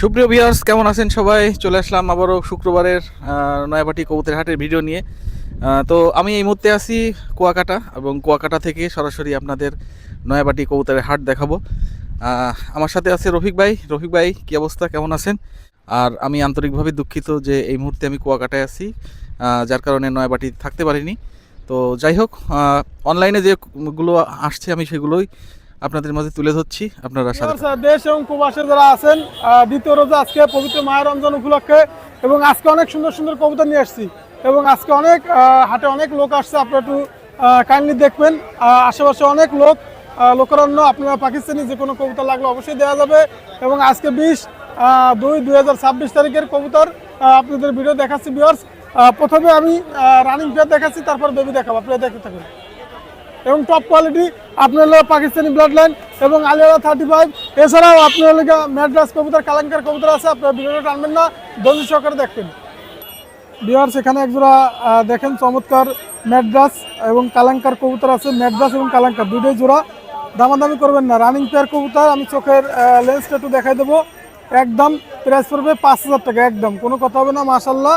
সুপ্রিয় ভিউয়ার্স, কেমন আছেন সবাই? চলে আসলাম আবারও শুক্রবারের নয়াবাটি কবুতর হাটের ভিডিও নিয়ে। তো আমি এই মুহূর্তে আছি কুয়াকাটা, এবং কুয়াকাটা থেকে সরাসরি আপনাদের নয়াবাটি কবুতরের হাট দেখাবো। আমার সাথে আছে রফিক ভাই। রফিক ভাই, কী অবস্থা, কেমন আছেন? আর আমি আন্তরিকভাবে দুঃখিত যে এই মুহূর্তে আমি কুয়াকাটায় আছি, যার কারণে নয়াবাটি থাকতে পারিনি। তো যাই হোক, অনলাইনে যেগুলো আসছে আমি সেগুলোই আপনাদের মাঝে তুলে ধরছি, আপনারা সাথে। দেশ এবং প্রবাসে যারা আছেন, দ্বিতীয় রোজা আজকে পবিত্র মায়ের রমজান উপলক্ষে, এবং আজকে অনেক সুন্দর সুন্দর কবুতর নিয়ে আসছি, এবং আজকে অনেক হাটে অনেক লোক আসছে। আপনারা একটু কাইন্ডলি দেখবেন, আশেপাশে অনেক লোকারণ্য। আপনারা পাকিস্তানি যে কোনো কবুতর লাগলে অবশ্যই দেওয়া যাবে। এবং আজকে 20/2/2026 তারিখের কবুতর আপনাদের ভিডিও দেখাচ্ছি ভিউয়ার্স। প্রথমে আমি রানিং পেয়ার দেখাচ্ছি, তারপর বেবি দেখাবো, আপনারা দেখতে থাকুন। এবং টপ কোয়ালিটি আপনার পাকিস্তানি ব্লাড লাইন এবং আলিয়ালা 35। এছাড়াও আপনার ম্যাড্রাস কবুতর, কালাঙ্কার কবুতর আছে। আপনার ভিডিওটা টানবেন না, ধৈর্য সহকারে দেখবেন। বিহার এখানে একজোড়া দেখেন চমৎকার ম্যাড্রাস এবং কালাঙ্কার কবুতর আছে। ম্যাড্রাস এবং কালাঙ্কার দুটোই জোড়া, দামাদামি করবেন না। রানিং পেয়ার কবুতর, আমি চোখের লেন্সটা একটু দেখাই দেবো। একদম প্রাইস পড়বে 5,000 টাকা, একদম কোনো কথা হবে না। মাশাল্লাহ,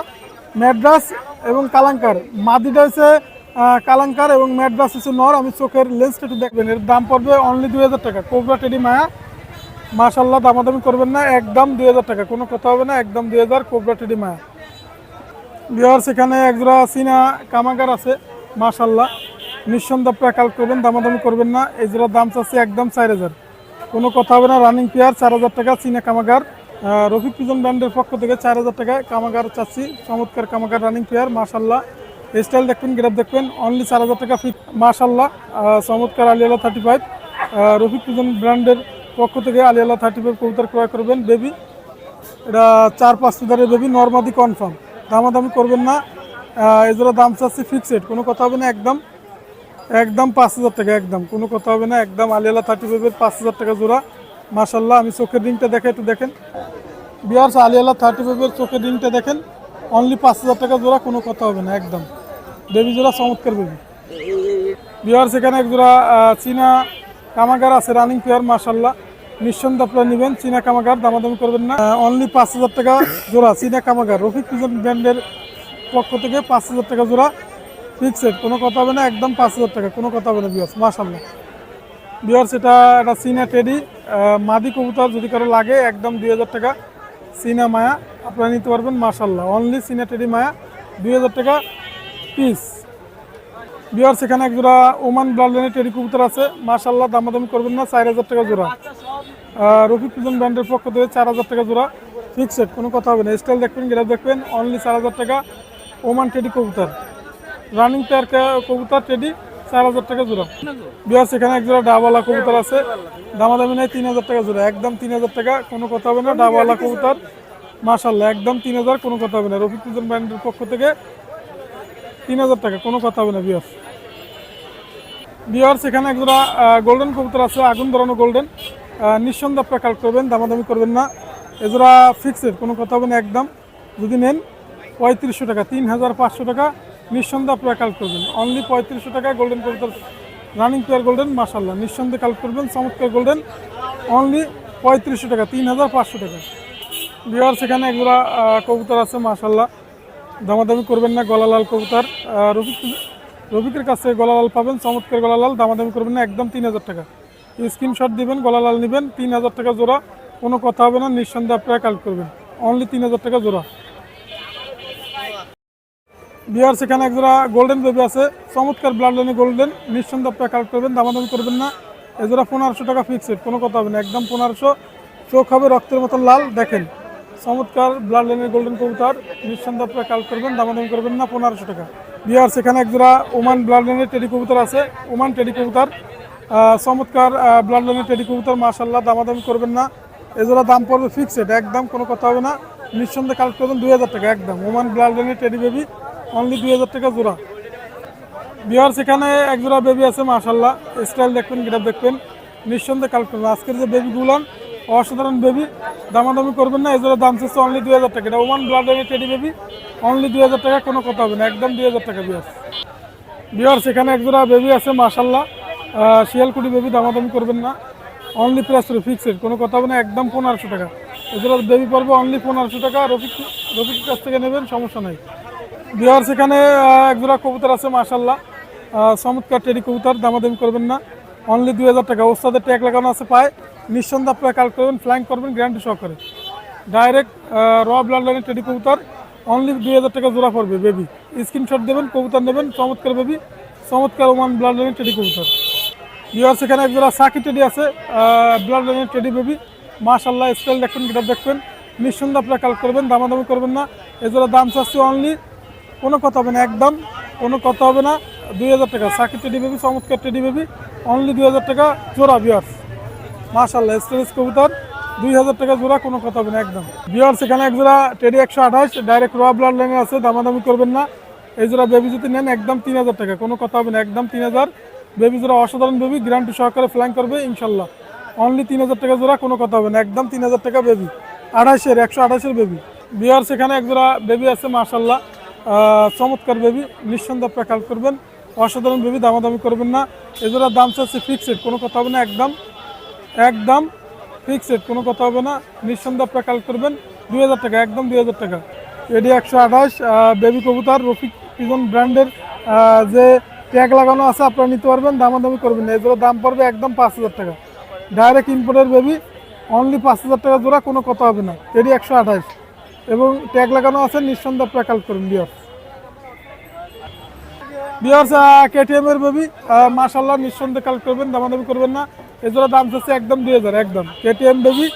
ম্যাড্রাস এবং কালাঙ্কার, মাদিটা হচ্ছে কালাঙ্কার এবং ম্যাড্রাস হচ্ছে নর। আমি চোখের লেন্সটা একটু দেখবেন। এর দাম পড়বে অনলি 2,000 টাকা। কোবরা টেডি মায়া, মাশাল্লাহ, দামাদামি করবেন না, একদম 2,000 টাকা, কোনো কথা হবে না, একদম 2,000। কোবরা টেডি মায়া বিহার এখানে একজোড়া চীনা কামাগার আছে, মাশাল্লাহ, নিঃসন্দেহ প্যাকাল করবেন, দামাদামি করবেন না। এই জোড়ার দাম চাচ্ছে একদম 4,000, কোনো কথা হবে না। রানিং পেয়ার 4,000 টাকা, চীনা কামাগার। রফিক পিজন ব্র্যান্ডের পক্ষ থেকে 4,000 টাকায় কামাগার চাচ্ছি। চমৎকার কামাগার রানিং পেয়ার, মাশাল্লাহ, স্টাইল দেখবেন, গ্রাফ দেখবেন, অনলি 4,000 টাকা ফিট। মাশাল্লাহ, চমৎকার আলিয়ালা 35। রফিক পিজন ব্র্যান্ডের পক্ষ থেকে আলিয়ালা 35 কবুতর ক্রয় করবেন। বেবি এটা 4-5 ফিদারের বেবি, নর্মাদি কনফার্ম, দামাদামি করবেন না। এজোড়া দাম চাচ্ছি ফিক্সড, কোনো কথা হবে না, একদম 5,000 টাকা, একদম কোনো কথা হবে না, একদম। আলিয়ালা 35 5,000 টাকা জোড়া, মাশাল্লাহ। আমি চোখের রিংটা দেখে একটু দেখেন বিয়ার্স, আলিয়ালা 35 চোখের রিংটা দেখেন, অনলি 5,000 টাকা জোড়া, কোনো কথা হবে না, একদম। বেবি জোড়া চমৎকার বেবি বিয়ার্স। এখানে এক জোড়া চীনা কামাগার আছে, রানিং পেয়ার, মাশাল্লাহ, নিঃসন্দেহে আপনারা নেবেন। চীনা কামাগার, দামাদামি করবেন না, অনলি 5,000 টাকা জোড়া চীনা কামাগার। রফিক পিজন ব্র্যান্ডের পক্ষ থেকে 5,000 টাকা জোড়া ফিক্সড, কোনো কথা হবে না, একদম 5,000 টাকা, কোনো কথা হবে না বিয়ার্স, মাশাল্লাহ। বিয়ার্স এটা একটা চীনা টেডি মাদি কবুতর, যদি কারো লাগে একদম 2,000 টাকা। চীনা মায়া আপনারা নিতে পারবেন, মাশাল্লাহ, অনলি চীনা টেডি মায়া 2,000 টাকা পিস। বিয়ার্স এখানে এক জোড়া ওমান ব্লাডলাইনের টেডি কবুতর আছে, মাশাল্লাহ, দামাদামি করবেন না, 4,000 টাকা জোড়া। রফিক পিজন ব্র্যান্ডের পক্ষ থেকে 4,000 টাকা জোড়া ফিক্সড, কোনো কথা হবে না। স্টাইল দেখবেন, গ্রাফ দেখবেন, অনলি 4,000 টাকা। ওমান টেডি কবুতর, রানিং পেয়ার কবুতর টেডি, 4,000 টাকা জোড়া। বিয়ার্স এখানে এক জোড়া ডাবওয়ালা কবুতর আছে, দামাদামি নেই, 3,000 টাকা জোড়া, একদম 3,000 টাকা, কোনো কথা হবে না। ডাবওয়ালা কবুতর, মাশাল্লাহ, একদম 3,000, কোনো কথা হবে না। রফিক পিজন ব্র্যান্ডের পক্ষ থেকে 3,000 টাকা, কোনো কথা হবে না। বিয়ার্স এখানে এক জোড়া গোল্ডেন কবুতর আছে, আগুন ধরানো গোল্ডেন, নিঃসন্দেহে আপনারা কালেক্ট করবেন, দামাদামি করবেন না। এজোড়া ফিক্সড, কোনো কথা হবে না, একদম। যদি নেন 3,500 টাকা, 3,500 টাকা, নিঃসন্দেহে আপনারা কালেক্ট করবেন, অনলি 3,500 টাকা। গোল্ডেন কবুতর, রানিং পেয়ার গোল্ডেন, মাশাল্লাহ, নিঃসন্দেহে কালেক্ট করবেন, চমৎকার গোল্ডেন, অনলি 3,500 টাকা, 3,500 টাকা। বিয়ার্স এখানে একজোড়া কবুতর আছে, মাশাল্লাহ, দামাদামি করবেন না। গলালাল কবুতর, রফিকের কাছে গলালাল পাবেন, চমৎকার গলালাল, দামাদামি করবেন না, একদম 3,000 টাকা। স্ক্রিনশট দিবেন, গলালাল নেবেন, 3,000 টাকা জোড়া, কোনো কথা হবে না, নিঃসন্দেহে আপনারা কালেক্ট করবেন, অনলি 3,000 টাকা জোড়া। বিয়ার্স এখানে একজোড়া গোল্ডেন বেবি আছে, চমৎকার ব্লাড লাইনে গোল্ডেন, নিঃসন্দেহে আপনারা কালেক্ট করবেন, দামাদামি করবেন না। এজোড়া 1,500 টাকা ফিক্সড, কোনো কথা হবে না, একদম 1,500। চোখ হবে রক্তের মতন লাল, দেখেন, চমৎকার ব্লাড লাইনের গোল্ডেন কবুতর, নিঃসন্দেহে আপনারা কালেক্ট করবেন, দামাদামি করবেন না, 1,500 টাকা। বিয়ার্স এখানে একজোড়া ওমান ব্লাড লাইনের টেডি কবুতর আছে, ওমান টেডি কবুতর, চমৎকার ব্লাড লাইনের টেডি কবুতর, মাশাল্লাহ, দামাদামি করবেন না। এজোড়া দাম পড়বে ফিক্সড, একদম কোনো কথা হবে না, নিঃসন্দেহে কালেক্ট করবেন, 2,000 টাকা, একদম। ওমান ব্লাড লাইনের টেডি বেবি, অনলি 2,000 টাকা জোড়া। বিহার এখানে এক জোড়া বেবি আছে, মাশাল্লাহ, স্টাইল দেখবেন, গ্রাফ দেখবেন, নিঃসন্দেহে কালেক্ট করবেন। আজকের যে বেবিগুলো অসাধারণ বেবি, দামাদামি করবেন না। এই জোড়া দাম চাচ্ছে অনলি 2,000 টাকা। এটা ওমান ব্লাড লাইনের টেডি বেবি, অনলি 2,000 টাকা, কোনো কথা হবে না, একদম 2,000 টাকা। বিহার এখানে এক জোড়া বেবি আছে, মাশাল্লাহ, শিয়ালকুটি বেবি, দামাদামি করবেন না, অনলি প্রাইস ফিক্সড, কোনো কথা হবে না, একদম 1,500 টাকা। এগুলো বেবি পড়বে অনলি 1500 টাকা। রফিকের কাছ থেকে নেবেন, সমস্যা নাই। ভিউয়ার্স এখানে একজোড়া কবুতর আছে মাশাআল্লাহ, চমৎকার টেডি কবুতর, দামাদামি করবেন না, অনলি 2000 টাকা। ওস্তাদের ট্যাগ লাগানো আছে পায়ে, নিঃসন্দেহে আপনারা কাল করবেন, ফ্লাইং করবেন গ্যারান্টি সহকারে। ডাইরেক্ট র ব্লাড লাইনের টেডি কবুতর, অনলি 2000 টাকা জোড়া পড়বে বেবি। স্ক্রিনশট দেবেন, কবুতর নেবেন, চমৎকার বেবি, চমৎকার ওমান ব্লাড লাইনের টেডি কবুতর। ভিউয়ার্স এখানে একজোড়া সাকি টেডি আছে, ব্লাড লাইনের টেডি বেবি মাশাআল্লাহ। স্টাইল দেখবেন, গিটার দেখবেন, নিঃসন্দেহে আপনারা কাল করবেন, দামাদামি করবেন না। এজোড়া দাম চাচ্ছি অনলি, কোনো কথা হবে না, একদম কোনো কথা হবে না, 2000 টাকা। সাকি টেডি বেবি, চমৎকার টেডি বেবি, অনলি 2000 টাকা জোড়া। ভিউয়ার্স মাশাআল্লাহ, স্টোরেজ কবুতর, 2000 টাকা জোড়া, কোনো কথা হবে না একদম। ভিউয়ার্স এখানে এক জোড়া টেডি 128 ডাইরেক্ট র ব্লাড লাইনে আছে, দামাদামি করবেন না। এই জোড়া বেবি যদি নেন একদম 3000 টাকা, কোনো কথা হবে না, একদম 3000। বেবি জোড়া অসাধারণ বেবি, গ্যারান্টি সহকারে ফ্লাইং করবে ইনশাল্লাহ, অনলি 3000 টাকা জোড়া, কোনো কথা হবে না, একদম 3000 টাকা বেবি। 128 বেবি। ভিউয়ার্স এখানে এক জোড়া বেবি আছে মাশাআল্লাহ, চমৎকার বেবি, নিঃসন্দেহে আপনারা কাল করবেন, অসাধারণ বেবি, দামাদামি করবেন না। এই জোড়ার দাম চাচ্ছে ফিক্সড, কোনো কথা হবে না, একদম ফিক্সড, কোনো কথা হবে না, নিঃসন্দেহে আপনারা কাল করবেন, 2000 টাকা, একদম 2000 টাকা। এডি 128 বেবি কবুতর, রফিক পিজন ব্র্যান্ডের যে ট্যাগ লাগানো আছে, আপনারা নিতে পারবেন, দামাদামি করবেন না। এগুলোর দাম পড়বে একদম 5000 টাকা, ডাইরেক্ট ইম্পোর্টের বেবি, অনলি 5000 টাকা জোড়া, কোনো কথা হবে না। এডি 128 এবং ট্যাগ লাগানো আছে, নিঃসন্দেহে আপনারা কাল করবেন। ভিউয়ার্স কেটিএম এর বেবি মাশাআল্লাহ, নিঃসন্দেহে কাল করবেন, দামাদামি করবেন না। এজোড়া দাম চাচ্ছে একদম 2000, একদম কেটিএম বেবি,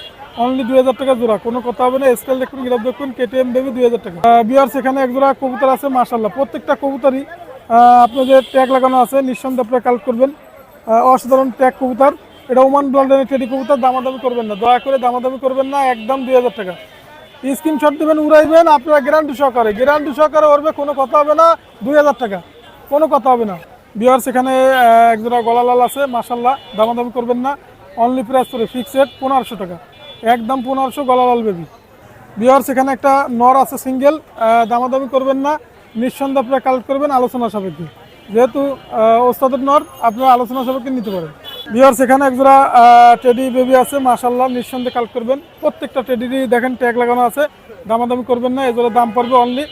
অনলি 2000 টাকা জোড়া, কোনো কথা হবে না। স্কেল দেখুন, গিরাপ দেখুন, কেটিএম বেবি 2000 টাকা। ভিউয়ার্স এখানে একজোড়া কবুতর আছে মাশাআল্লাহ, প্রত্যেকটা কবুতরই আপনাদের ট্যাগ লাগানো আছে, নিঃসন্দেহে আপনারা কাল করবেন, অসাধারণ ট্যাগ কবুতর। এটা ওমান ব্লাডের টেডি কবুতর, দামাদামি করবেন না, দয়া করে দামাদামি করবেন না, একদম 2000 টাকা। স্ক্রিনশট দেবেন, উড়াইবেন, আপনারা গ্যারান্টি সহকারে উড়বে, কোনো কথা হবে না, 2000 টাকা, কোনো কথা হবে না। ভিউয়ার্স এখানে একজোড়া গলালাল আছে মাশাআল্লাহ, দামাদামি করবেন না, অনলি প্রাইস করে ফিক্সড 1500 টাকা, একদম 1500 গলালাল বেবি। ভিউয়ার্স এখানে একটা নর আছে সিঙ্গেল, দামাদামি করবেন না, নিঃসন্দেহে আপনারা কালেক্ট করবেন আলোচনা সাপেক্ষে, যেহেতু ওস্তাদের নর, আপনারা আলোচনা সাপেক্ষে নিতে পারেন। ভিউয়ার্স এখানে একজোড়া টেডি বেবি আছে মাশাআল্লাহ, নিঃসন্দেহে কালেক্ট করবেন, প্রত্যেকটা টেডিরই দেখেন ট্যাগ লাগানো আছে, দামাদামি করবেন না। এজোড়া দাম পড়বে অনলি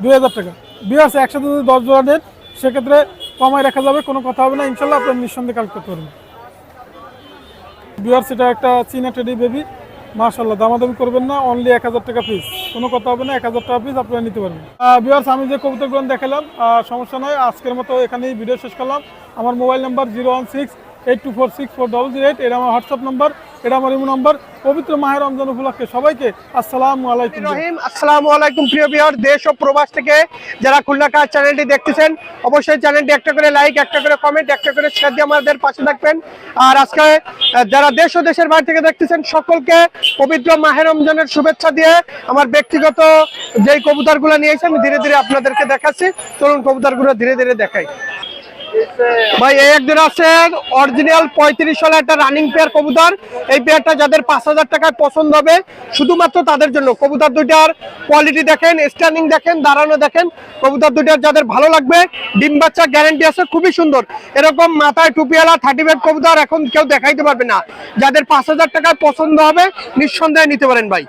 2000 টাকা। ভিউয়ার্স একসাথে যদি 10 জোড়া নেন সেক্ষেত্রে কমায় রাখা যাবে, কোনো কথা হবে না, ইনশাল্লাহ আপনারা নিঃসন্দেহে কালেক্ট করতে পারবেন। ভিউয়ার্স এটা একটা চীনা টেডি বেবি মাশাআল্লাহ, দামাদামি করবেন না, অনলি 1000 টাকা পিস, কোনো কথা হবে না, 1000 টাকা পিস আপনারা নিতে পারবেন। ভিউয়ার্স আমি যে কবুতরগুলো দেখালাম সমস্যা নয়, আজকের মতো এখানেই ভিডিও শেষ করলাম। আমার মোবাইল নাম্বার 01682464008, এটা আমার হোয়াটসঅ্যাপ নাম্বার, এটা আমার ইমো নাম্বার। পবিত্র মাহে রমজান উপলক্ষে সবাইকে আসসালামু আলাইকুম। আসসালামু আলাইকুম প্রিয় ভিউয়ার, দেশ ও প্রবাস থেকে যারা খুলনা কাজ চ্যানেলটি দেখতেছেন, অবশ্যই চ্যানেলটি একটা করে লাইক, একটা করে কমেন্ট, একটা করে শেয়ার দিয়ে আমাদের পাশে থাকবেন। আর আজকে যারা দেশ ও দেশের বাইরে থেকে দেখতেছেন সকলকে পবিত্র মাহে রমজানের শুভেচ্ছা দিয়ে আমার ব্যক্তিগত যেই কবুতরগুলো নিয়েছি আমি ধীরে ধীরে আপনাদেরকে দেখাচ্ছি। চলুন কবুতরগুলো ধীরে ধীরে দেখাই। ভাই এই একজন আছেন অরিজিনাল 35 সালে একটা রানিং পেয়ার কবুতর। এই পেয়ারটা যাদের 5000 টাকায় পছন্দ হবে শুধুমাত্র তাদের জন্য। কবুতর দুইটার কোয়ালিটি দেখেন, স্ট্যান্ডিং দেখেন, দাঁড়ানো দেখেন, কবুতর দুইটার যাদের ভালো লাগবে, ডিম বাচ্চা গ্যারান্টি আছে, খুবই সুন্দর। এরকম মাথায় টুপিওয়ালা 30 বেড কবুতর এখন কেউ দেখাইতে পারবে না। যাদের 5000 টাকায় পছন্দ হবে নিঃসন্দেহে নিতে পারেন ভাই।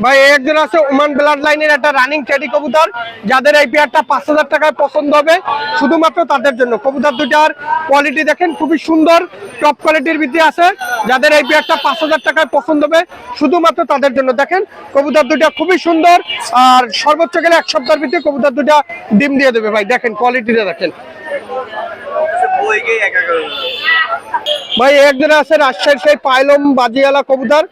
ভাই একজন আছে ওমান ব্লাড লাইনের একটা রানিং টেডি কবুতর, যাদের এই পেয়ারটা 5000 টাকায় পছন্দ হবে শুধুমাত্র তাদের জন্য। কবুতর দুটার কোয়ালিটি দেখেন, খুবই সুন্দর, টপ কোয়ালিটির ভিতরে আছে। যাদের এই পেয়ারটা 5000 টাকায় পছন্দ হবে শুধুমাত্র তাদের জন্য। দেখেন কবুতর দুটা খুবই সুন্দর, আর সর্বোচ্চ গেলে 1 সপ্তাহের ভিতরে কবুতর দুটা ডিম দিয়ে দেবে ভাই। দেখেন কোয়ালিটিটা দেখেন ভাই। একজন আছে রাজশাহীর সেই পাইলম বাজিওয়ালা কবুতর,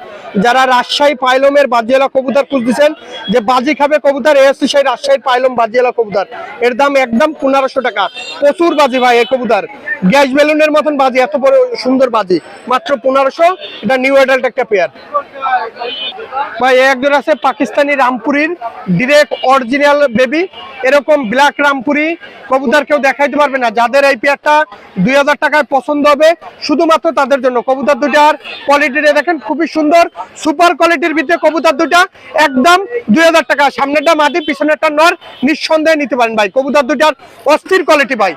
যারা রাজশাহী পাইলমের বাজিওয়ালা কবুতর খুঁজতেছেন, যে বাজি খাবে কবুতর, এ হচ্ছে সেই রাজশাহীর পাইলম বাজিওয়ালা কবুতর। এর দাম একদম 1500 টাকা, প্রচুর বাজি ভাই। এই কবুতর গ্যাস বেলুনের মতন বাজি, এত বড় সুন্দর বাজি, মাত্র 1500। এটা নিউ অ্যাডাল্ট একটা পেয়ার ভাই। একজন আছে পাকিস্তানি রামপুরির ডিরেক্ট অরিজিনাল বেবি, এরকম ব্ল্যাক রামপুরি কবুতর কেউ দেখাইতে পারবে না। যাদের এই পেয়ারটা 2000 টাকায় পছন্দ হবে শুধুমাত্র তাদের জন্য। কবুতর দুটার কোয়ালিটিটা দেখেন, খুবই সুন্দর, সুপার কোয়ালিটির ভিতরে কবুতর দুটা, একদম 2000 টাকা। সামনেরটা মাদি, পিছনেরটা নর, নিঃসন্দেহে নিতে পারেন ভাই। কবুতর দুটার অস্থির কোয়ালিটি ভাই।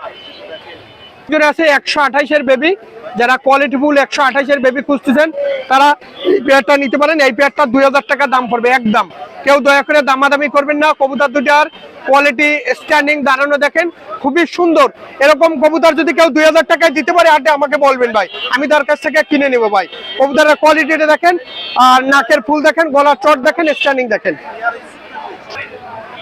জোরে আছে 128-এর বেবি, যারা কোয়ালিটিফুল 128-এর বেবি খুঁজতেছেন তারা এই পেয়ারটা নিতে পারেন। এই পেয়ারটা 2000 টাকা দাম পড়বে একদম। কেউ দয়া করে দামাদামি করবেন না। কবুতর দুটার কোয়ালিটি, স্ট্যান্ডিং, দাঁড়ানো দেখেন খুবই সুন্দর। এরকম কবুতর যদি কেউ 2000 টাকায় দিতে পারে হাটে আমাকে বলবেন ভাই, আমি তার কাছ থেকে কিনে নেব ভাই। কবুতরের কোয়ালিটিটা দেখেন, আর নাকের ফুল দেখেন, গলার চট দেখেন, স্ট্যান্ডিং দেখেন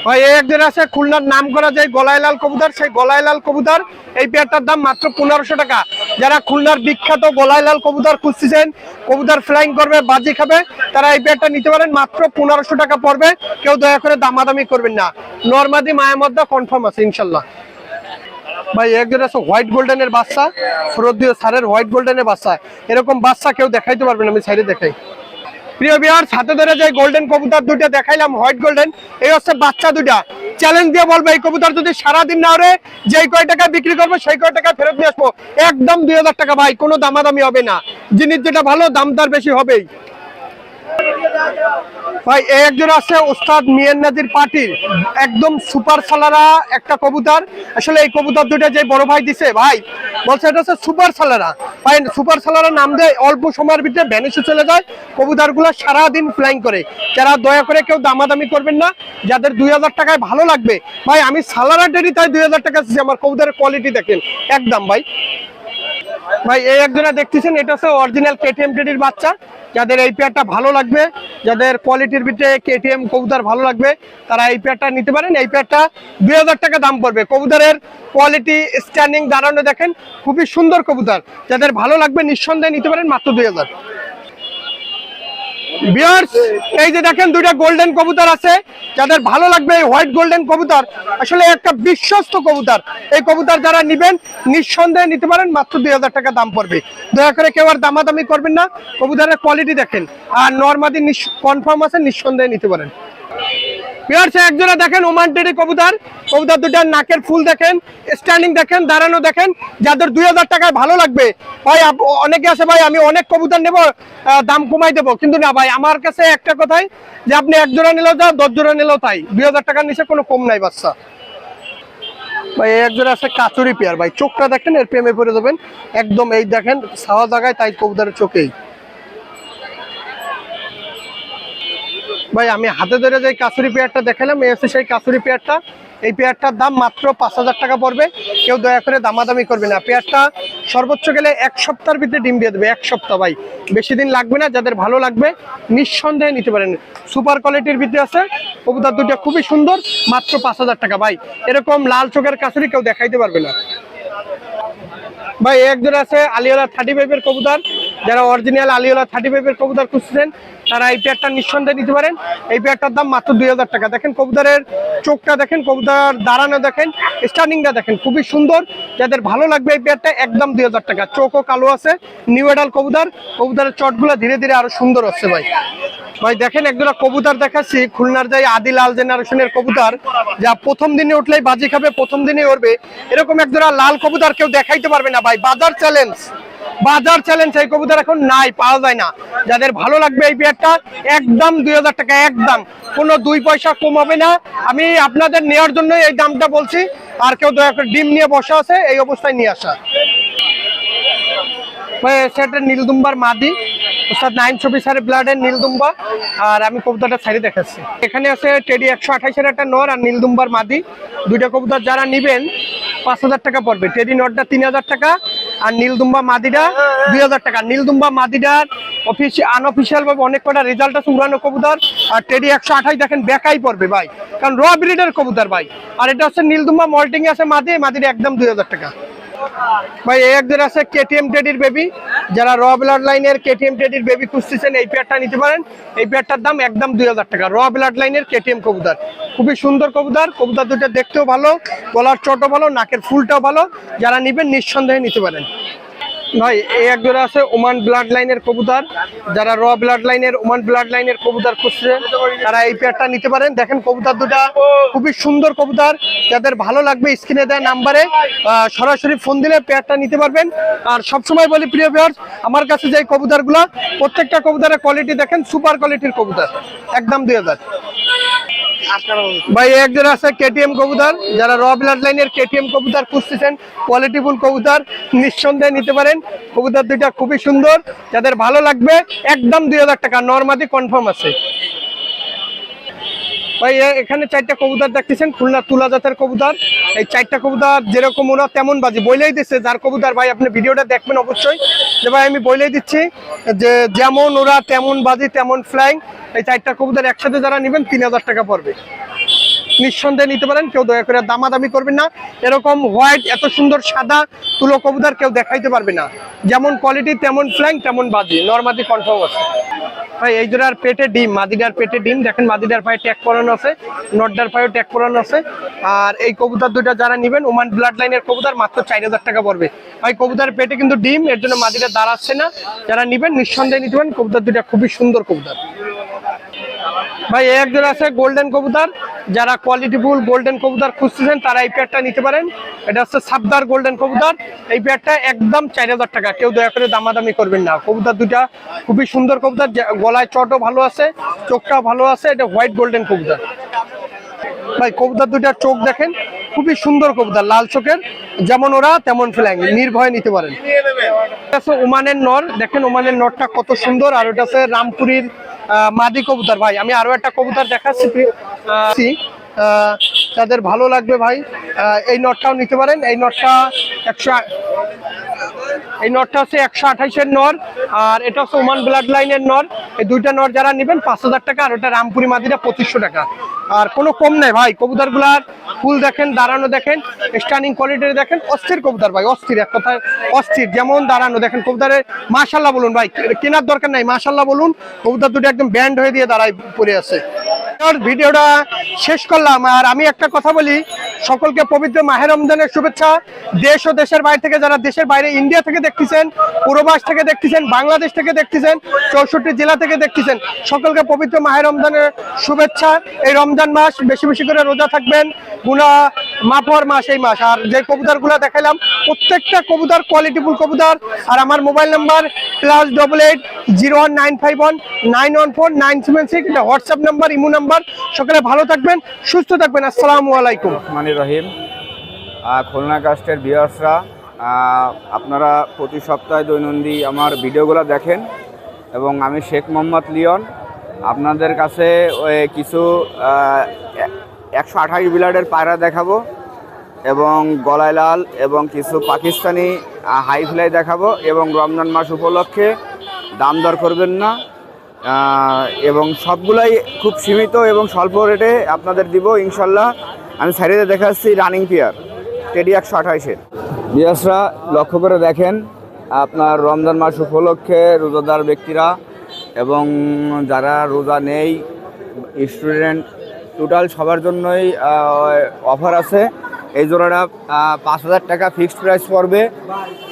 ভাই। এই একজন আছে খুলনার নাম করা যায় গলায় লাল কবুতর, সেই গলায় লাল কবুতর এই পেয়ারটার দাম মাত্র 1500 টাকা। যারা খুলনার বিখ্যাত গলায় লাল কবুতর খুঁজতেছেন, কবুতর ফ্লাইং করবে, বাজি খাবে, তারা এই পেয়ারটা নিতে পারেন। মাত্র 1500 টাকা পড়বে। কেউ দয়া করে দামাদামি করবেন না। নরমাদি মায়ামদ্দা কনফার্ম আছে ইনশাল্লাহ ভাই। একজন আছে হোয়াইট গোল্ডেনের বাচ্চা, ফরদিও স্যারের হোয়াইট গোল্ডেনের বাচ্চা। এরকম বাচ্চা কেউ দেখাইতে পারবেন, আমি সাইডে দেখাই। প্রিয় ভিউয়ার্স, হাতে ধরে যে গোল্ডেন কবুতর দুইটা দেখাইলাম হোয়াইট গোল্ডেন, এই হচ্ছে বাচ্চা দুইটা। চ্যালেঞ্জ দিয়ে বলবো এই কবুতর যদি সারাদিন না ওরে, যেই কয় টাকা বিক্রি করবো সেই কয় টাকা ফেরত নিয়ে আসবো। একদম 2000 টাকা ভাই, কোনো দামাদামি হবে না। জিনিস যেটা ভালো দাম তার বেশি হবেই ভাই। এই একজন আছে ওস্তাদ মিয়ান নাজির পার্টির একদম সুপার সালারা একটা কবুতর। আসলে এই কবুতর দুইটা যে বড় ভাই দিছে ভাই, বলছে এটা হচ্ছে সুপার সালারা ভাই। সুপার সালারা নাম দেয়, অল্প সময়ের ভিতরে ভ্যানিশে চলে যায়। কবুতরগুলো সারাদিন ফ্লাইং করে। যারা দয়া করে কেউ দামাদামি করবেন না, যাদের 2000 টাকায় ভালো লাগবে ভাই। আমি সালারা টেরি তাই 2000 টাকা দিচ্ছি। আমার কবুতরের কোয়ালিটি দেখেন একদম ভাই। ভাই এই একজনা দেখতেছেন, এটা হচ্ছে অরিজিনাল কেটিএম টেডির বাচ্চা। যাদের এই পেয়ারটা ভালো লাগবে, যাদের কোয়ালিটির ভিতরে কেটিএম কবুতর ভালো লাগবে, তারা এই পেয়ারটা নিতে পারেন। এই পেয়ারটা 2000 টাকা দাম পড়বে। কবুতরের কোয়ালিটি, স্ট্যান্ডিং, দাঁড়ানো দেখেন খুবই সুন্দর কবুতর। যাদের ভালো লাগবে নিঃসন্দেহে নিতে পারেন মাত্র 2000। ভিউয়ার্স, এই যে দেখেন দুইটা গোল্ডেন কবুতর আছে। যাদের ভালো লাগবে এই হোয়াইট গোল্ডেন কবুতর, আসলে একটা বিশ্বস্ত কবুতর। এই কবুতর যারা নিবেন নিঃসন্দেহে নিতে পারেন, মাত্র 2000 টাকা দাম পড়বে। দয়া করে কেউ আর দামাদামি করবেন না। কবুতরের কোয়ালিটি দেখেন, আর নরমাদি কনফার্ম আছে, নিঃসন্দেহে নিতে পারেন। ভিউয়ার্স, একজোড়া দেখেন ওমান টেডি কবুতর। কবুতর দুটার নাকের ফুল দেখেন, স্ট্যান্ডিং দেখেন, দাঁড়ানো দেখেন। যাদের 2000 টাকায় ভালো লাগবে ভাই, অনেকে আছে ভাই আমি অনেক কবুতর নেব, দাম কমাই দেবো, কিন্তু না ভাই, আমার কাছে একটা কথাই যে আপনি এক জোড়া নিলেও যা, 10 জোড়া নিলেও তাই। 2000 টাকার নিচে কোনো কম নাই বাচ্চা ভাই। এক জোড়া আছে কাচুরি পেয়ার ভাই, চোখটা দেখেন, এর প্রেমে পড়ে যাবেন একদম। এই দেখেন ছাওয়া জায়গায়, তাই কবুতরের চোখেই ভাই। আমি হাতে ধরে যে কাসুরি পেয়ারটা দেখালাম, এই হচ্ছে সেই কাসুরি পেয়ারটা। এই পেয়ারটার দাম মাত্র 5000 টাকা পড়বে। কেউ দয়া করে দামাদামি করবে না। পেয়ারটা সর্বোচ্চ গেলে 1 সপ্তাহের ভিতরে ডিম দিয়ে দেবে। 1 সপ্তাহ ভাই, বেশি দিন লাগবে না। যাদের ভালো লাগবে নিঃসন্দেহে নিতে পারেন। সুপার কোয়ালিটির ভিতরে আছে কবুতর দুটো, খুবই সুন্দর। মাত্র 5000 টাকা ভাই। এরকম লাল চোখের কাসুরি কেউ দেখাইতে পারবে না ভাই। একজন আছে আলিওলা 35-এর কবুতর। যারা অরিজিনাল আলিওলা 35-এর কবুতর খুঁজছেন, তারা এই পেয়ারটা নিঃসন্দেহে নিতে পারেন। এই পেয়ারটার দাম মাত্র 2000 টাকা। দেখেন কবুতরের চোখটা দেখেন, কবুতর দাঁড়ানো দেখেন, স্টার্নিংটা দেখেন খুবই সুন্দর। যাদের ভালো লাগবে এই পেয়ারটা একদম 2000 টাকা। চোখও কালো আছে, নিউ এডাল কবুতর। কবুতরের চটগুলো ধীরে ধীরে আরো সুন্দর হচ্ছে ভাই। ভাই দেখেন একজোড়া কবুতর দেখাচ্ছি, খুলনার যাই আদি লাল জেনারেশনের কবুতর, যা প্রথম দিনে উঠলেই বাজি খাবে, প্রথম দিনে উঠবে। এরকম একজোড়া লাল কবুতর কেউ দেখাইতে পারবে না ভাই। বাজার চ্যালেঞ্জ, বাজার চ্যালেঞ্জ। এই কবুতর এখন নাই, পাওয়া যায় না। যাদের ভালো লাগবে এই পেয়ারটা একদম 2000 টাকা, একদম কোনো 2 পয়সা কম হবে না। আমি আপনাদের নেওয়ার জন্য এই দামটা বলছি। আর কেউ দয়া করে ডিম নিয়ে বসা আছে, এই অবস্থায় নিয়ে আসা ভাই। সেটা নীলদুম্বার মাদি, ওস্তাদ নাইম শফি স্যারের ব্লাডের নীলদুম্বা। আর আমি কবুতরটা সাইডে দেখাচ্ছি। এখানে আছে টেডি 128-এর একটা নর আর নীলদুম্বার মাদি। দুইটা কবুতর যারা নিবেন 5000 টাকা পড়বে। টেডি নটটা 3000 টাকা, আর নীলদুম্বা মাদিটা 2000 টাকা। নীলদুম্বা মাদিটার আনঅফিসিয়াল ভাবে অনেক কটা রেজাল্ট আছে উড়ানো কবুতর। আর টেডি 128 দেখেন বেকাই পড়বে ভাই, কারণ র ব্রিডের কবুতর ভাই। আর এটা হচ্ছে নীলদুম্বা মল্টিং আছে মাদি, মাদিটা একদম 2000 টাকা ভাই। এই একজন আছে কেটিএম টেডির বেবি। যারা র ব্লাড লাইনের কেটিএম টেডির বেবি খুঁজতেছেন, এই পেয়ারটা নিতে পারেন। এই পেয়ারটার দাম একদম 2000 টাকা। র ব্লাড লাইনের কেটিএম কবুতর, খুবই সুন্দর কবুতর। কবুতর দুটো দেখতেও ভালো, গলার চটও ভালো, নাকের ফুলটাও ভালো। যারা নিবেন নিঃসন্দেহে নিতে পারেন ভাই। এই একজোড়া আছে ওমান ব্লাড লাইনের কবুতর। যারা র ব্লাড লাইনের, ওমান ব্লাড লাইনের কবুতর খুঁজছেন, তারা এই পেয়ারটা নিতে পারেন। দেখেন কবুতর দুটা খুবই সুন্দর কবুতর। যাদের ভালো লাগবে স্ক্রিনে দেওয়া নাম্বারে সরাসরি ফোন দিলে পেয়ারটা নিতে পারবেন। আর সবসময় বলি প্রিয় ভিউয়ার্স, আমার কাছে যে কবুতরগুলো, প্রত্যেকটা কবুতরের কোয়ালিটি দেখেন সুপার কোয়ালিটির কবুতর, একদম 2000। ভাই একজন আছে কেটিএম কবুতর, যারা র ব্লাড লাইনের কেটিএম কবুতর খুঁজতেছেন, কোয়ালিটিফুল কবুতর নিঃসন্দেহে নিতে পারেন। কবুতর দুইটা খুবই সুন্দর, যাদের ভালো লাগবে একদম 2000 টাকা, নরমাদি কনফার্ম আছে। ভাই এখানে 4টা কবুতর দেখতেছেন, খুলনা তুলা জাতের কবুতর। এই 4টা কবুতর যেরকম ওরা তেমন বাজি, বইলেই দিচ্ছে যার কবুতর ভাই আপনি ভিডিওটা দেখবেন অবশ্যই, যে ভাই আমি বইলেই দিচ্ছি যে যেমন ওরা তেমন বাজি তেমন ফ্লাইং। এই 4টা কবুতর একসাথে যারা নেবেন 3000 টাকা পড়বে, নিঃসন্দেহে নিতে পারেন। কেউ দয়া করে দামাদামি করবেন না। এরকম হোয়াইট এত সুন্দর সাদা তুলো কবুতর কেউ দেখাইতে পারবে না, যেমন কোয়ালিটি তেমন ফ্লাইং তেমন বাজি, নরমাদি কনফার্ম আছে। ভাই এই জোড়ার পেটে ডিম, মাদিডার পেটে ডিম দেখেন, মাদিডার পায়ে ট্যাগ পরানো আছে, নটডার পায়েও ট্যাগ পরানো আছে। আর এই কবুতর দুইটা যারা নেবেন ওমান ব্লাড লাইনের কবুতর মাত্র 4000 টাকা পড়বে। ভাই কবুতরের পেটে কিন্তু ডিম, এর জন্য মাদিটা দাঁড়াচ্ছে না। যারা নেবেন নিঃসন্দেহে নিতে পারেন, কবুতর দুইটা খুবই সুন্দর কবুতর। ভাই এক জোড়া আছে গোল্ডেন কবুতর, যারা কোয়ালিটিফুল গোল্ডেন কবুতর খুঁজতেছেন তারা এই পেয়ারটা নিতে পারেন। এটা হচ্ছে সাবদার গোল্ডেন কবুতর, এই পেয়ারটা একদম 4000 টাকা, কেউ দয়া করে দামাদামি করবেন না। কবুতর দুটা খুবই সুন্দর কবুতর, গলায় চটও ভালো আছে, চোখটাও ভালো আছে। এটা হোয়াইট গোল্ডেন কবুতর। ভাই কবুতর দুটার চোখ দেখেন, খুবই সুন্দর কবুতর, লাল চোখের, যেমন ওরা তেমন ফ্লাইং, নির্ভয়ে নিতে পারেন। ওমানের নর দেখেন, ওমানের নরটা কত সুন্দর। আর ওটা আছে রামপুরীর মাদি কবুতর। ভাই আমি আরো একটা কবুতর দেখাচ্ছি, তাদের ভালো লাগবে ভাই এই নটটাও নিতে পারেন। এই নটটা 128-এর নর, আর এটা হচ্ছে ওমান ব্লাড লাইনের নর। এই দুইটা নর যারা নেবেন 5000 টাকা, আর ওটা রামপুরি মাদিটা 2500 টাকা। আর কোনো কম নাই ভাই, কবুতর গুলার ফুল দেখেন, দাঁড়ানো দেখেন, স্টার্নিং কোয়ালিটি দেখেন, অস্থির কবুতর ভাই, অস্থির, এক কথায় অস্থির। যেমন দাঁড়ানো দেখেন কবুতরের, মাশাল্লাহ বলুন ভাই, কেনার দরকার নাই, মাশাল্লাহ বলুন। কবুতর দুটো একদম ব্যান্ড হয়ে দিয়ে দাঁড়ায় পড়ে আছে। ভিডিওটা শেষ করলাম। আর আমি একটা কথা বলি, সকলকে পবিত্র মাহে রমজানের শুভেচ্ছা। দেশ ও দেশের বাইরে থেকে, যারা দেশের বাইরে ইন্ডিয়া থেকে দেখতেছেন, প্রবাস থেকে দেখতেছেন, বাংলাদেশ থেকে দেখতেছেন, 64 জেলা থেকে দেখতেছেন, সকলকে পবিত্র মাহে রমজানের শুভেচ্ছা। এই রমজান মাস বেশি বেশি করে রোজা থাকবেন, গুনাহ মাফ হওয়ার মাস এই মাস। আর যে কবুতরগুলো দেখালাম প্রত্যেকটা কবুতর কোয়ালিটিফুল কবুতর। আর আমার মোবাইল নাম্বার +88 01951 914 976, এটা হোয়াটসঅ্যাপ নাম্বার, ইমো নাম্বার। সকলে ভালো থাকবেন, সুস্থ থাকবেন। আসসালামু আলাইকুম। রহমানির রহিম। খুলনা কাস্টের ভিউয়ার্সরা, আপনারা প্রতি সপ্তাহে দৈনন্দিন আমার ভিডিওগুলো দেখেন, এবং আমি শেখ মোহাম্মদ লিওন আপনাদের কাছে কিছু 128 ব্লাডের পায়রা দেখাবো, এবং গলায় লাল এবং কিছু পাকিস্তানি হাই ফ্লাই দেখাবো। এবং রমজান মাস উপলক্ষে দাম দর করবেন না, এবং সবগুলাই খুব সীমিত এবং স্বল্প রেটে আপনাদের দিব ইনশাল্লাহ। আমি সাইডে দেখাচ্ছি রানিং পেয়ার টেডি 128-এর। বিয়াসরা লক্ষ্য করে দেখেন, আপনার রমজান মাস উপলক্ষে রোজাদার ব্যক্তিরা এবং যারা রোজা নেই, স্টুডেন্ট, টোটাল সবার জন্যই অফার আছে। এই জোড়াটা 5000 টাকা ফিক্সড প্রাইস পড়বে,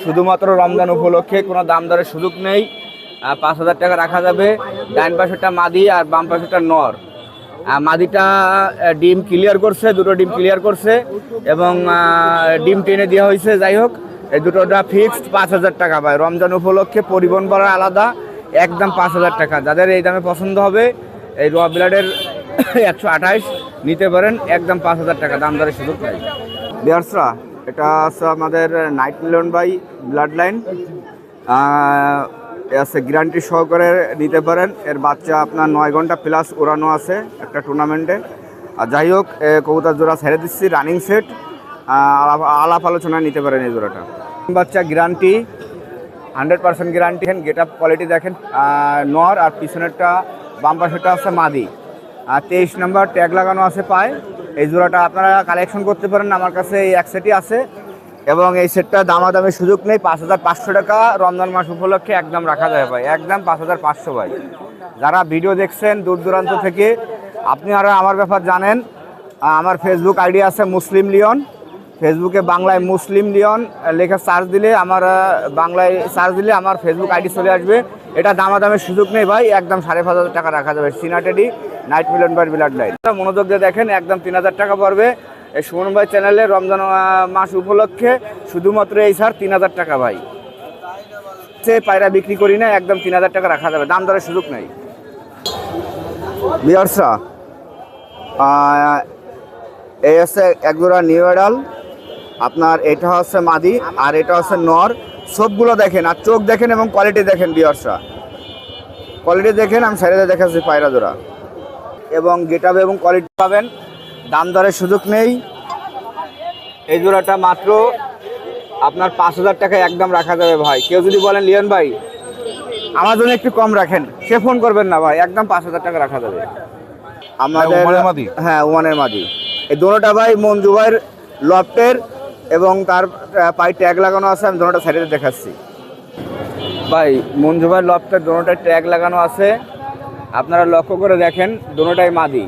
শুধুমাত্র রমজান উপলক্ষে, কোনো দাম দরের সুযোগ নেই। 5000 টাকা রাখা যাবে। ডান পাশেরটা মাদি আর বাম পাশেরটা নর। মাদিটা ডিম ক্লিয়ার করছে, দুটো ডিম ক্লিয়ার করছে, এবং ডিম টেনে দেওয়া হয়েছে। যাই হোক, এই দুটোটা ফিক্সড 5000 টাকা। ভাই রমজান উপলক্ষে পরিবহন ভাড়া আলাদা, একদম 5000 টাকা। যাদের এই দামে পছন্দ হবে, এই র ব্লাডের 128 নিতে পারেন, একদম 5000 টাকা, দাম দরের সুযোগ নেই। বিয়ার্সরা, এটা আছে আমাদের night Milan by blood line, আছে গ্যারান্টি সহকারে নিতে পারেন। এর বাচ্চা আপনার 9 ঘন্টা প্লাস উড়ানো আছে একটা টুর্নামেন্টে। আর যাই হোক, কবুতর জোড়া ছেড়ে দিচ্ছি, রানিং সেট, আলাপ আলোচনায় নিতে পারেন এই জোড়াটা। বাচ্চা guarantee 100% guarantee. Get up quality দেখেন, নর, আর পিছনেরটা বাম পাশেরটা আছে মাদি। আর 23 নম্বর ট্যাগ লাগানো আছে পায়ে। এই জোড়াটা আপনারা কালেকশন করতে পারেন, আমার কাছে এই এক সেটই আছে, এবং এই সেটটা দামাদামের সুযোগ নেই। 5500 টাকা রমজান মাস উপলক্ষে একদম রাখা যায় ভাই, একদম 5500 ভাই। যারা ভিডিও দেখছেন দূর দূরান্ত থেকে, আপনি আর আমার ব্যাপার জানেন। আমার ফেসবুক আইডি আছে মুসলিম লিওন, ফেসবুকে বাংলায় মুসলিম লিওন লেখা সার্চ দিলে, আমার বাংলায় সার্চ দিলে আমার ফেসবুক আইডি চলে আসবে। এটা দামাদামের সুযোগ নেই ভাই, একদম 5500 টাকা রাখা যাবে। সিনাটেডি night Milan by blood line, মনোযোগ দিয়ে দেখেন, একদম 3000 টাকা পড়বে। এই সুমন ভাই চ্যানেলে রমজান মাস উপলক্ষে শুধুমাত্র এই স্যার 3000 টাকা ভাই। সে পায়রা বিক্রি করি না, একদম 3000 টাকা রাখা যাবে, দাম দরের সুযোগ নেই। বিয়ার্সরা, এই হচ্ছে একজোড়া নিউ এডাল, আপনার এটা হচ্ছে মাদি আর এটা হচ্ছে নর। সবগুলো দেখেন আর চোখ দেখেন এবং কোয়ালিটি দেখেন ভিউয়ার্সরা, কোয়ালিটি দেখেন। আমি সাইডে দেখাচ্ছি পায়রা জোড়া এবং গেটআপ এবং কোয়ালিটি পাবেন, দাম দরের সুযোগ নেই। এই জোড়াটা মাত্র আপনার 5,000 টাকা একদম রাখা যাবে ভাই। কেউ যদি বলেন লিওন ভাই আমার জন্য একটু কম রাখেন, সে ফোন করবেন না ভাই, একদম 5,000 টাকা রাখা যাবে আমাদের। হ্যাঁ ওমানের মাদি। এই দোনোটা ভাই মঞ্জু ভাইয়ের লফটের এবং তার পায়ে ট্যাগ লাগানো আছে। আমি দোনোটা সাইডে দেখাচ্ছি ভাই, মঞ্জু ভাইয়ের লফটের দোনোটা ট্যাগ লাগানো আছে, আপনারা লক্ষ্য করে দেখেন দোনোটাই মাদি।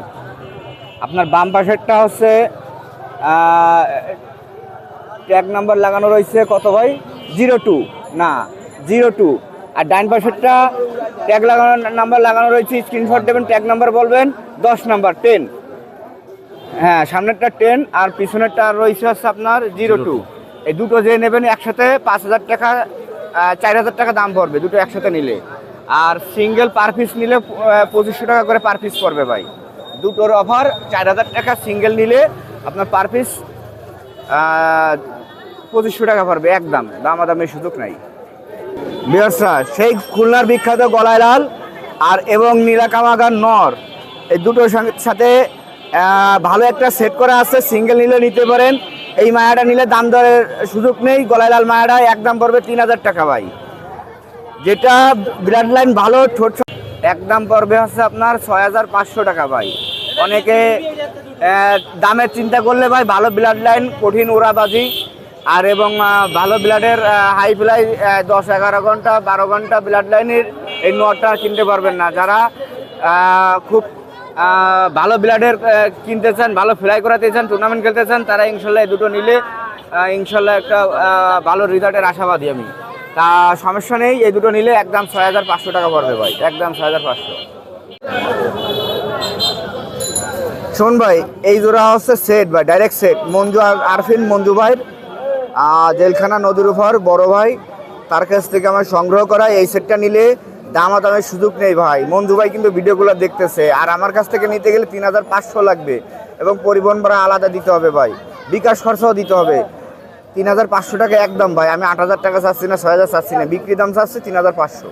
আপনার বাম পাশেরটা হচ্ছে ট্যাগ নাম্বার লাগানো রয়েছে কত ভাই, 02 না 02, আর ডাইন পাশেরটা ট্যাগ লাগানো নাম্বার লাগানো রয়েছে, স্ক্রিনশট দেবেন, ট্যাগ নাম্বার বলবেন 10 নাম্বার 10। হ্যাঁ সামনেরটা 10 আর পিছনেরটা রয়েছে হচ্ছে আপনার 02। এই দুটো যে নেবেন একসাথে 5,000 টাকা 4,000 টাকা দাম পড়বে দুটো একসাথে নিলে। আর সিঙ্গেল পার পিস নিলে 2500 টাকা করে পার পিস পড়বে ভাই। দুটোর অফার 4,000 টাকা, সিঙ্গেল নিলে আপনার পার পিস 2500 টাকা পড়বে, একদম দামাদামির সুযোগ নাই। ভিউয়ার্সরা সেই খুলনার বিখ্যাত গলায় লাল আর এবং নীলাকামাগার নর, এই দুটোর সাথে ভালো একটা সেট করা আছে, সিঙ্গেল নিলে নিতে পারেন। এই মায়াটা নিলে দাম দরের সুযোগ নেই, গলায় লাল মায়াটা একদম পড়বে 3,000 টাকা ভাই। যেটা ব্লাড লাইন ভালো ঠোঁট একদম পড়বে হচ্ছে আপনার 6,500 টাকা ভাই। অনেকে দামের চিন্তা করলে ভাই ভালো ব্লাড লাইন, কঠিন উড়াবাজি আর এবং ভালো ব্লাডের হাই ফ্লাই 10-11 ঘন্টা 12 ঘন্টা ব্লাড লাইনের এই নটটা কিনতে পারবেন না। যারা খুব ভালো ব্লাডের কিনতে চান, ভালো ফ্লাই করাতে চান, টুর্নামেন্ট খেলতে চান, তারা ইনশাল্লাহ এই দুটো নিলে ইনশাল্লাহ একটা ভালো রেজাল্টের আশাবাদী আমি। তা সমস্যা নেই, এই দুটো নিলে একদম 6,500 টাকা পড়বে ভাই, একদম 6,500। শোন ভাই, এই জোড়া হচ্ছে সেট ভাই, ডাইরেক্ট সেট মঞ্জু আরফিন মঞ্জু ভাইয়ের জেলখানা নদীর উপর বড় ভাই, তার কাছ থেকে আমার সংগ্রহ করা। এই সেটটা নিলে দামাদামের সুযোগ নেই ভাই। মঞ্জু ভাই কিন্তু ভিডিওগুলো দেখতেছে, আর আমার কাছ থেকে নিতে গেলে 3,500 লাগবে এবং পরিবহন ভাড়া আলাদা দিতে হবে ভাই, বিকাশ খরচাও দিতে হবে। 3,500 টাকা একদম ভাই। আমি 8,000 টাকা চাচ্ছি না, 6,000 চাচ্ছি না, বিক্রি দাম চাচ্ছি 3,500।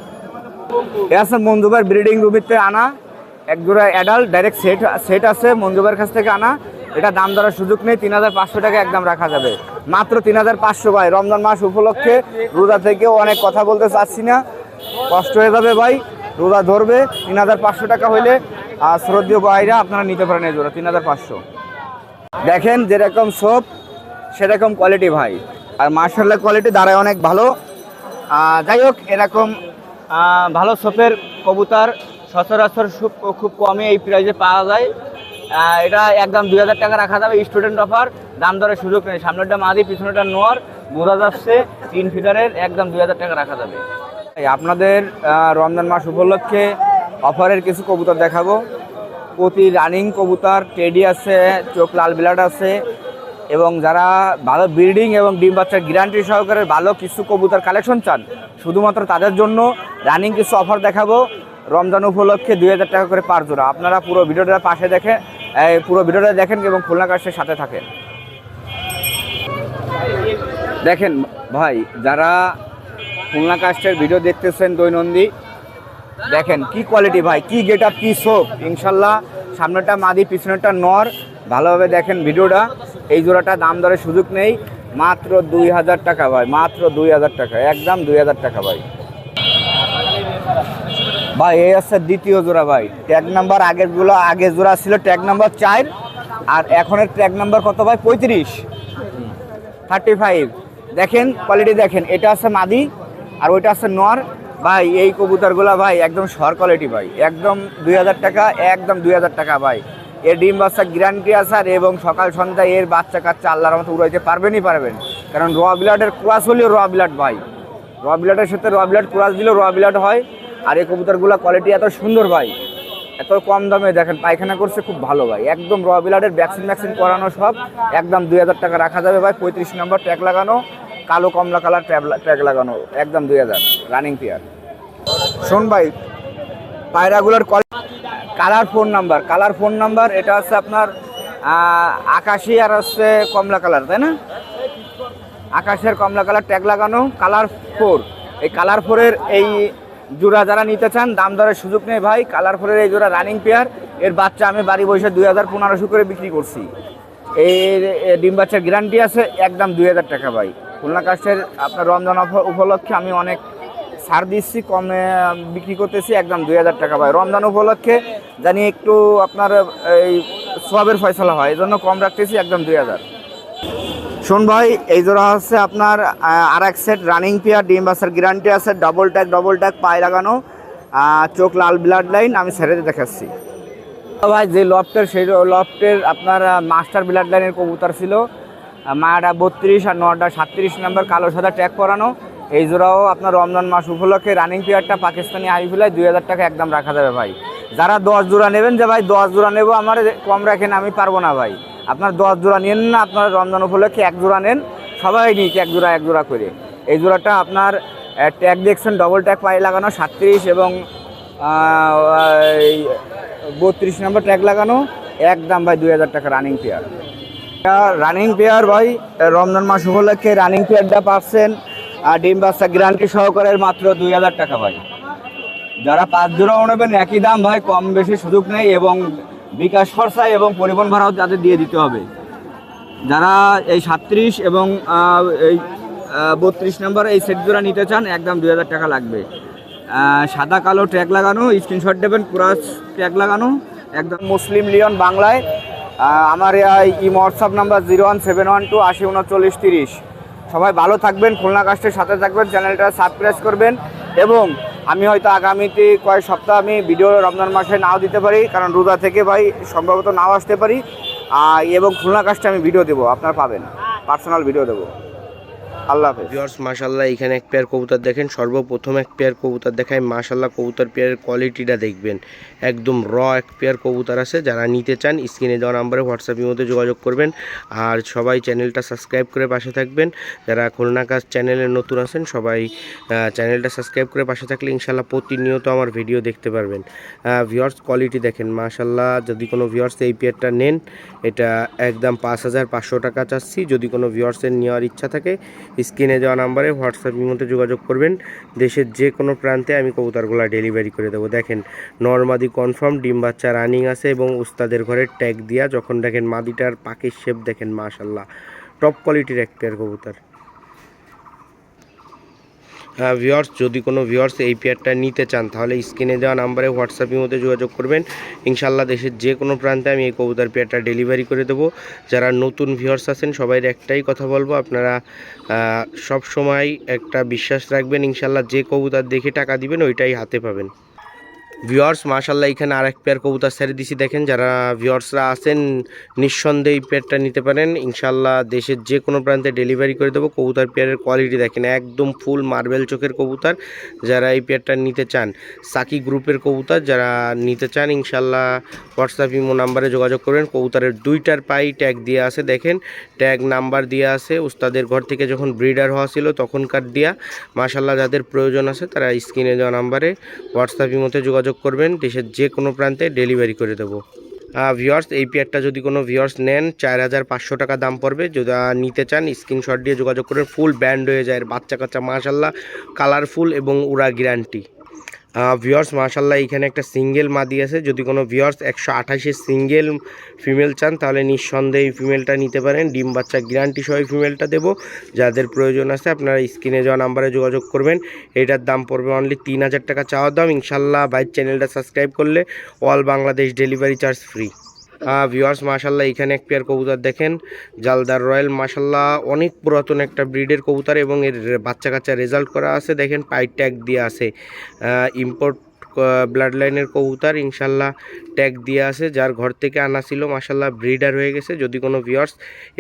এ আছে মঞ্জু ভাইয়ের ব্রিডিং রুমিতে আনা এক জোড়া অ্যাডাল্ট ডাইরেক্ট সেট আছে মঞ্জু ভাইয়ের কাছ থেকে আনা। এটা দাম ধরার সুযোগ নেই, 3,500 টাকা একদম রাখা যাবে, মাত্র 3,500 ভাই। রমজান মাস উপলক্ষে রোজা থেকেও অনেক কথা বলতে চাচ্ছি না, কষ্ট হয়ে যাবে ভাই, রোজা ধরবে। 3,500 টাকা হইলে শ্রদ্ধেয় ভাইরা আপনারা নিতে পারেন এই জোড়া 3,500। দেখেন যেরকম সোপ সেরকম কোয়ালিটি ভাই, আর মার্শাল্লাহ কোয়ালিটি দাঁড়ায় অনেক ভালো। যাই হোক, এরকম ভালো সোপের কবুতর সচরাচর খুব কমই এই প্রাইসে পাওয়া যায়। এটা একদম 2,000 টাকা রাখা যাবে, স্টুডেন্ট অফার, দাম দরের সুযোগ নেই। সামনেটা মাদি, পিছনেটা নোয়ার, বোঝা যাচ্ছে 3 ফিটারের, একদম 2,000 টাকা রাখা যাবে। আপনাদের রমজান মাস উপলক্ষে অফারের কিছু কবুতর দেখাবো। প্রতি রানিং কবুতর টেডি আছে, চোখ লাল ব্লাড আছে, এবং যারা ভালো ব্রিডিং এবং ডিম বাচ্চার গ্যারান্টি সহকারে ভালো কিছু কবুতর কালেকশন চান, শুধুমাত্র তাদের জন্য রানিং কিছু অফার দেখাবো। রমজান উপলক্ষে 2,000 টাকা করে পার জোড়া। আপনারা পুরো ভিডিওটা পাশে পুরো ভিডিওটা দেখেন এবং খুলনা কাস্টের সাথে থাকেন। দেখেন ভাই, যারা খুলনা কাস্টের ভিডিও দেখতেছেন দৈনন্দিন, দেখেন কি কোয়ালিটি ভাই, কি গেট আপ, কি সোপ। ইনশাল্লাহ সামনেটা মাদি, পিছনেটা নর, ভালোভাবে দেখেন ভিডিওটা। এই জোড়াটা দাম দরের সুযোগ নেই, মাত্র 2,000 টাকা ভাই, মাত্র 2,000 টাকা, একদম 2,000 টাকা ভাই। ভাই এই হচ্ছে দ্বিতীয় জোড়া ভাই, ট্যাগ নাম্বার আগের জোড়া ছিল ট্যাগ নাম্বার 4, আর এখনের ট্যাগ নাম্বার কত ভাই, 35। দেখেন কোয়ালিটি দেখেন, এটা আছে মাদি আর ওইটা আছে নর ভাই। এই কবুতরগুলা ভাই একদম সর কোয়ালিটি ভাই, একদম 2,000 টাকা, একদম 2,000 টাকা ভাই। এর ডিম বাচ্চা গ্যারান্টি আছে, আর এবং সকাল সন্ধ্যায় এর বাচ্চা কাচ্চা আল্লাহর মতো উড়াইতে পারবেন, কারণ র ব্লাডের ক্রাস হলেও র ব্লাড ভাই, র ব্লাডের সাথে র ব্লাড ক্রাস দিলেও র ব্লাড হয়। আর এই কবুতরগুলা কোয়ালিটি এত সুন্দর ভাই, এত কম দামে দেখেন পায়খানা করছে খুব ভালো ভাই, একদম র ব্লাডের ভ্যাকসিন করানো সব, একদম 2,000 টাকা রাখা যাবে ভাই। 35 নম্বর ট্যাগ লাগানো, কালো কমলা কালার ট্যাগ লাগানো, একদম 2,000 রানিং পেয়ার। শোন ভাই, পায়রাগুলোর কালার ফোন নাম্বার এটা হচ্ছে আপনার আকাশি আর হচ্ছে কমলা কালার, তাই না? আকাশের কমলা কালার ট্যাগ লাগানো কালার 4। এই কালার 4-এর এই জোড়া যারা নিতে চান দাম দরের সুযোগ নেই ভাই। কালার 4-এর এই জোড়া রানিং পেয়ার, এর বাচ্চা আমি বাড়ি বসে 2500 করে বিক্রি করছি। এই ডিম বাচ্চার গ্যারান্টি আছে, একদম 2000 টাকা ভাই। খুলনা কাস্টের আপনার রমজান উপলক্ষে আমি অনেক ছাড় দিচ্ছি, কমে বিক্রি করতেছি, একদম 2000 টাকা ভাই। রমজান উপলক্ষে জানি একটু আপনার এই সবের ফয়সলা হয়, এই জন্য কম রাখতেছি, একদম 2000। শোন ভাই, এই জোড়া হচ্ছে আপনার আর এক সেট রানিং পেয়ার, ডিম বাচ্চার গ্যারান্টি আছে, ডবল ট্যাগ পায়ে লাগানো, চোখ লাল ব্লাড লাইন, আমি ছেড়ে দেখাচ্ছি ভাই। যে লফটের সেই লফটের আপনার মাস্টার ব্লাড লাইনের কবুতর ছিল, মায়াটা 32 আর নটা 37 নাম্বার কালো সাদা ট্যাগ করানো। এই জোড়াও আপনার রমজান মাস উপলক্ষে রানিং পেয়ারটা পাকিস্তানি হাইফ্লাই 2000 টাকা একদম রাখা যাবে ভাই। যারা 10 জোড়া নেবেন, যে ভাই 10 জোড়া নেবো আমার কম রাখেন, আমি পারবো না ভাই। আপনার 10 জোড়া নেন না, আপনার রমজান উপলক্ষে 1 জোড়া নেন, সবাই নিক 1 জোড়া করে। এই জোড়াটা আপনার ট্যাগ দেখছেন, ডবল ট্যাগ পায়ে লাগানো, 37 এবং 32 নম্বর ট্যাগ লাগানো, একদম ভাই 2000 টাকা রানিং পেয়ার। রানিং পেয়ার ভাই, রমজান মাস উপলক্ষে রানিং পেয়ারটা পাচ্ছেন ডিম বাচ্চা গ্যারান্টি সহকারে মাত্র 2000 টাকা ভাই। যারা 5 জোড়াও নেবেন একই দাম ভাই, কম বেশি সুযোগ নেই, এবং বিকাশ খরচা এবং পরিবহন ভাড়াও তাদের দিয়ে দিতে হবে। যারা এই 37 এবং এই 32 নম্বর এই সেট জোড়া নিতে চান, একদম 2000 টাকা লাগবে। সাদা কালো ট্যাগ লাগানো, স্ক্রিনশট দেবেন, ক্রস ট্যাগ লাগানো, একদম মুসলিম লিওন বাংলায়। আমার এই হোয়াটসঅ্যাপ নাম্বার 01712 80 39 30। সবাই ভালো থাকবেন, খুলনা কাস্টের সাথে থাকবেন, চ্যানেলটা সাবস্ক্রাইব করবেন। এবং আমি হয়তো আগামীতে কয়েক সপ্তাহ আমি ভিডিও রমজান মাসে নাও দিতে পারি, কারণ রোজা থেকে ভাই সম্ভবত নাও আসতে পারি। এবং খুলনা কাস্টে আমি ভিডিও দেবো, আপনারা পাবেন, পার্সোনাল ভিডিও দেবো। আল্লাহ হাফেজ। ভিউয়ার্স, মাশাআল্লাহ এখানে এক পেয়ার কবুতর দেখেন। সর্বপ্রথম এক পেয়ার কবুতর দেখায়, মাশাআল্লাহ কবুতর পেয়ারের কোয়ালিটিটা দেখবেন, একদম এক পেয়ার কবুতর আছে। যারা নিতে চান স্ক্রিনে দেওয়া নাম্বারে হোয়াটসঅ্যাপের মধ্যে যোগাযোগ করবেন। আর সবাই চ্যানেলটা সাবস্ক্রাইব করে পাশে থাকবেন। যারা খুলনা কাস্ট চ্যানেলে নতুন আছেন সবাই চ্যানেলটা সাবস্ক্রাইব করে পাশে থাকলে ইনশাআল্লাহ প্রতিনিয়ত আমার ভিডিও দেখতে পারবেন। ভিউয়ার্স কোয়ালিটি দেখেন মাশাআল্লাহ। যদি কোনো ভিউয়ার্স এই পেয়ারটা নেন, এটা একদম 5500 টাকা চাচ্ছি। যদি কোনো ভিউয়ার্সের নেওয়ার ইচ্ছা থাকে স্ক্রিনে দেওয়া নাম্বারে হোয়াটসঅ্যাপের মধ্যে যোগাযোগ করবেন। দেশের যে কোনো প্রান্তে আমি কবুতরগুলো ডেলিভারি করে দেবো। দেখেন নরমাদি কনফার্ম, ডিম বাচ্চা রানিং আছে এবং উস্তাদের ঘরের ট্যাগ দিয়া। যখন দেখেন মাদিটার পাখির শেপ দেখেন মাশাআল্লাহ, টপ কোয়ালিটির এক পেয়ার কবুতর। ভিউয়ার্স, যদি কোনো ভিউয়ার্স এই পেয়ারটা নিতে চান তাহলে স্ক্রিনে দেওয়া নাম্বারে হোয়াটসঅ্যাপের মধ্যে যোগাযোগ করবেন। ইনশাআল্লাহ দেশের যে কোনো প্রান্তে আমি এই কবুতর পেয়ারটা ডেলিভারি করে দেবো। যারা নতুন ভিউয়ার্স আছেন সবাই একটাই কথা বলবো, আপনারা সব সময় একটা বিশ্বাস রাখবেন, ইনশাআল্লাহ যে কবুতর দেখে টাকা দিবেন ওইটাই হাতে পাবেন। ভিউয়ার্স মাশাআল্লাহ এখানে আরেক পেয়ার কবুতর ছেড়ে দিছি দেখেন। যারা ভিউয়ার্সরা আছেন নিঃসন্দেহে এই পেয়ারটা নিতে পারেন, ইনশাআল্লাহ দেশের যে কোনো প্রান্তে ডেলিভারি করে দেবো। কবুতর পেয়ারের কোয়ালিটি দেখেন, একদম ফুল মার্বেল চোখের কবুতর। যারা এই পেয়ারটা নিতে চান, সাকি গ্রুপের কবুতর যারা নিতে চান, ইনশাআল্লাহ হোয়াটসঅ্যাপ ইমো নাম্বারে যোগাযোগ করবেন। কবুতরের দুইটার পাই ট্যাগ দিয়ে আছে, দেখেন ট্যাগ নাম্বার দিয়ে আছে। উস্তাদের ঘর থেকে যখন ব্রিডার হওয়া ছিল তখনকার দিয়া। মাশাআল্লাহ যাদের প্রয়োজন আছে তারা স্ক্রিনে দেওয়া নাম্বারে হোয়াটসঅ্যাপ ইমোতে যোগাযোগ করবেন, দেশের যে কোনো প্রান্তে ডেলিভারি করে দেবো। ভিউয়ার্স, এই পেয়ারটা যদি কোনো ভিউয়ার্স নেন 4500 টাকা দাম পড়বে। যদি নিতে চান স্ক্রিনশট দিয়ে যোগাযোগ করবেন। ফুল ব্যান্ড হয়ে যায়, বাচ্চা কাচ্চা মাশাআল্লাহ কালারফুল এবং উড়া গ্যারান্টি। ভিউয়ার্স মাশাআল্লাহ এখানে একটা সিঙ্গেল মাদি আছে। যদি কোনো ভিউয়ার্স 128-এর সিঙ্গেল ফিমেল চান তাহলে নিঃসন্দেহে এই ফিমেলটা নিতে পারেন। ডিম বাচ্চা গ্যারান্টি সহ ফিমেলটা দেবো। যাদের প্রয়োজন আছে আপনারা স্ক্রিনে যাওয়া নাম্বারে যোগাযোগ করবেন। এটার দাম পড়বে অনলি 3000 টাকা চাওয়ার দাম। ইনশাআল্লাহ ভাই চ্যানেলটা সাবস্ক্রাইব করলে all Bangladesh delivery charge free. Viewers মাশাআল্লাহ এখানে এক পেয়ার কবুতর দেখেন, জালদার রয়্যাল, মাশাআল্লাহ অনেক পুরাতন একটা ব্রিডের কবুতর এবং এর বাচ্চা কাচ্চা রেজাল্ট করা আছে। দেখেন পাই ট্যাগ দিয়ে আছে, ইম্পোর্ট ব্লাড লাইনের কবুতর, ইনশাআল্লাহ ট্যাগ দিয়ে আছে। যার ঘর থেকে আনা ছিল মাশাআল্লাহ ব্রিডার হয়ে গেছে। যদি কোনো ভিউয়ার্স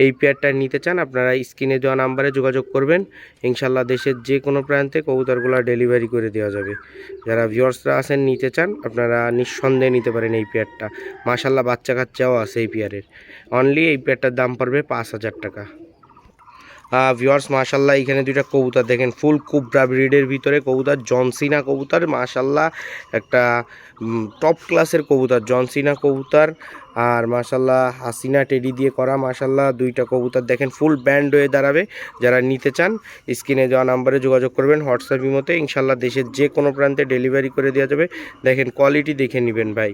এই পেয়ারটা নিতে চান আপনারা স্ক্রিনে দেওয়া নাম্বারে যোগাযোগ করবেন। ইনশাআল্লাহ দেশের যে কোনো প্রান্তে কবুতরগুলো ডেলিভারি করে দেওয়া যাবে। যারা ভিউয়ার্সরা আছেন নিতে চান আপনারা নিঃসন্দেহে নিতে পারেন এই পেয়ারটা। মাশাআল্লাহ বাচ্চা কাচ্চাও আছে এই পেয়ারের। অনলি এই পেয়ারটার দাম পড়বে 5000 টাকা। ভিউয়ার্স মাশাল্লাহ এখানে দুইটা কবুতর দেখেন, ফুল কুবরা ব্রিডের ভিতরে কবুতর, জনসিনা কবুতর মাশাল্লাহ, একটা টপ ক্লাসের কবুতর জনসিনা কবুতর। আর মাশাল্লাহ হাসিনা টেডি দিয়ে করা মাশাল্লাহ দুইটা কবুতর দেখেন, ফুল ব্যান্ড হয়ে দাঁড়াবে। যারা নিতে চান স্ক্রিনে দেওয়া নাম্বারে যোগাযোগ করবেন হোয়াটসঅ্যাপ ইমোতে, ইনশাল্লাহ দেশের যে কোনো প্রান্তে ডেলিভারি করে দেওয়া যাবে। দেখেন কোয়ালিটি দেখে নেবেন ভাই,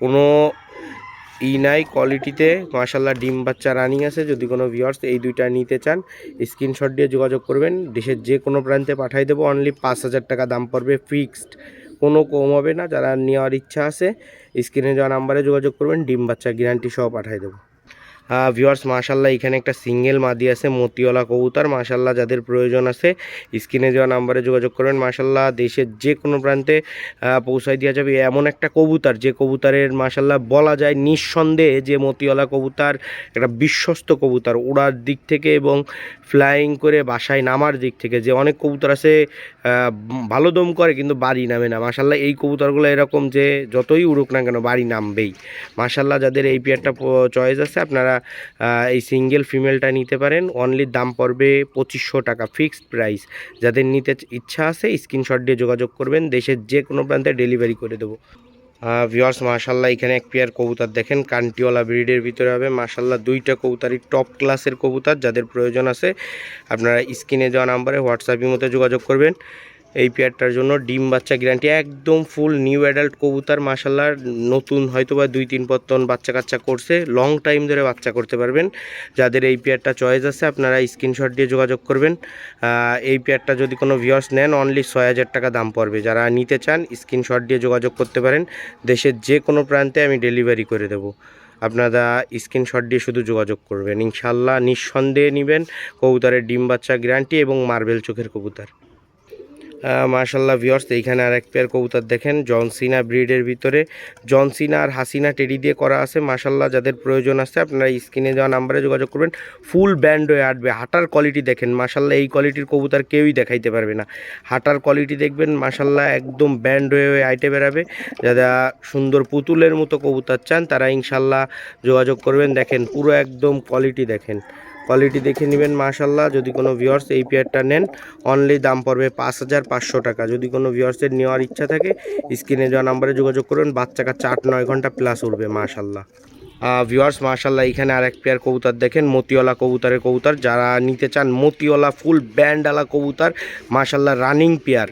কোনো নাই কোয়ালিটিতে মাশাল্লাহ। ডিম বাচ্চা রানিং আছে। যদি কোনো ভিউয়ার্স এই দুইটা নিতে চান স্ক্রিনশট দিয়ে যোগাযোগ করবেন, দেশের যে কোনো প্রান্তে পাঠিয়ে দেবো। অনলি 5,000 টাকা দাম পড়বে, ফিক্সড, কোনো কম হবে না। যারা নেওয়ার ইচ্ছা আছে স্ক্রিনে দেওয়া নাম্বারে যোগাযোগ করবেন, ডিম বাচ্চা গ্যারান্টি সহ পাঠিয়ে দেবো। ভিউয়ার্স মাশাল্লাহ এখানে একটা সিঙ্গেল মাদি আছে মতিওয়ালা কবুতর মাশাল্লাহ, যাদের প্রয়োজন আছে স্ক্রিনে দেওয়া নাম্বারে যোগাযোগ করবেন। মাশাল্লাহ দেশের যে কোনো প্রান্তে পৌঁছায় দেওয়া যাবে। এমন একটা কবুতর যে কবুতরের মাশাল্লাহ বলা যায় নিঃসন্দেহে যে মতিওয়ালা কবুতর একটা বিশ্বস্ত কবুতর, ওড়ার দিক থেকে এবং ফ্লাইং করে বাসায় নামার দিক থেকে। যে অনেক কবুতর আছে ভালো দম করে কিন্তু বাড়ি নামে না, মাশাল্লাহ এই কবুতরগুলো এরকম যে যতই উড়ুক না কেন বাড়ি নামবেই। মাশাল্লাহ যাদের এই পেয়ারটা চয়েস আছে আপনারা এই সিঙ্গেল ফিমেলটা নিতে পারেন। অনলি দাম পড়বে 2500 টাকা, ফিক্সড প্রাইস। যাদের নিতে ইচ্ছা আছে স্ক্রিনশট দিয়ে যোগাযোগ করবেন, দেশের যে কোনো প্রান্তে ডেলিভারি করে দেবো। ভিউয়ার্স মাশাল্লাহ এখানে এক পেয়ার কবুতর দেখেন, কান্টিওয়ালা ব্রিডের ভিতরে হবে মাশাল্লাহ, দুইটা কবুতরই টপ ক্লাসের কবুতর। যাদের প্রয়োজন আছে আপনারা স্ক্রিনে দেওয়া নাম্বারে হোয়াটসঅ্যাপের মধ্যে যোগাযোগ করবেন। এই পেয়ারটার জন্য ডিম বাচ্চা গ্যারান্টি, একদম ফুল নিউ অ্যাডাল্ট কবুতর মাশাল্লাহ। নতুন হয়তো বা 2-3 পত্তন বাচ্চা কাচ্চা করছে, লং টাইম ধরে বাচ্চা করতে পারবেন। যাদের এই পেয়ারটা চয়েস আছে আপনারা স্ক্রিনশট দিয়ে যোগাযোগ করবেন। এই পেয়ারটা যদি কোনো ভিউয়ার্স নেন অনলি 6,000 টাকা দাম পড়বে। যারা নিতে চান স্ক্রিনশট দিয়ে যোগাযোগ করতে পারেন, দেশের যে কোনো প্রান্তে আমি ডেলিভারি করে দেবো। আপনারা স্ক্রিনশট দিয়ে শুধু যোগাযোগ করবেন, ইনশাল্লাহ নিঃসন্দেহে নেবেন। কবুতরের ডিম বাচ্চা গ্যারান্টি এবং মার্বেল চোখের কবুতর। মাশাল্লাহ ভিউয়ার্স এইখানে আর এক পেয়ার কবুতর দেখেন, জনসিনা ব্রিডের ভিতরে, জনসিনা আর হাসিনা টেডি দিয়ে করা আছে মাশাল্লাহ। যাদের প্রয়োজন আছে আপনারা স্ক্রিনে দেওয়া নাম্বারে যোগাযোগ করবেন। ফুল ব্যান্ড হয়ে আটবে, হাঁটার কোয়ালিটি দেখেন মাশাল্লাহ, এই কোয়ালিটির কবুতর কেউই দেখাইতে পারবে না। হাঁটার কোয়ালিটি দেখবেন মাশাল্লাহ, একদম ব্যান্ড হয়ে আইটে বেরাবে। যারা সুন্দর পুতুলের মতো কবুতর চান তারা ইনশাল্লাহ যোগাযোগ করবেন। দেখেন পুরো একদম কোয়ালিটি দেখেন, কোয়ালিটি দেখে নেবেন মাশাল্লাহ। যদি কোনো ভিউয়ার্স এই পেয়ারটা নেন অনলি দাম পড়বে 5,500 টাকা। যদি কোনো ভিউয়ার্সের নেওয়ার ইচ্ছা থাকে স্ক্রিনে দেওয়া নাম্বারে যোগাযোগ করুন। বাচ্চা কাচ্চা 8-9 ঘন্টা প্লাস উঠবে মাশাল্লাহ। ভিউয়ার্স মাশাল্লাহ এখানে আর এক পেয়ার কবুতর দেখেন, মতিওয়ালা কবুতরের কবুতর। যারা নিতে চান মতিওয়ালা ফুল ব্যান্ডওয়ালা কবুতর মাশাল্লাহ, রানিং পেয়ার,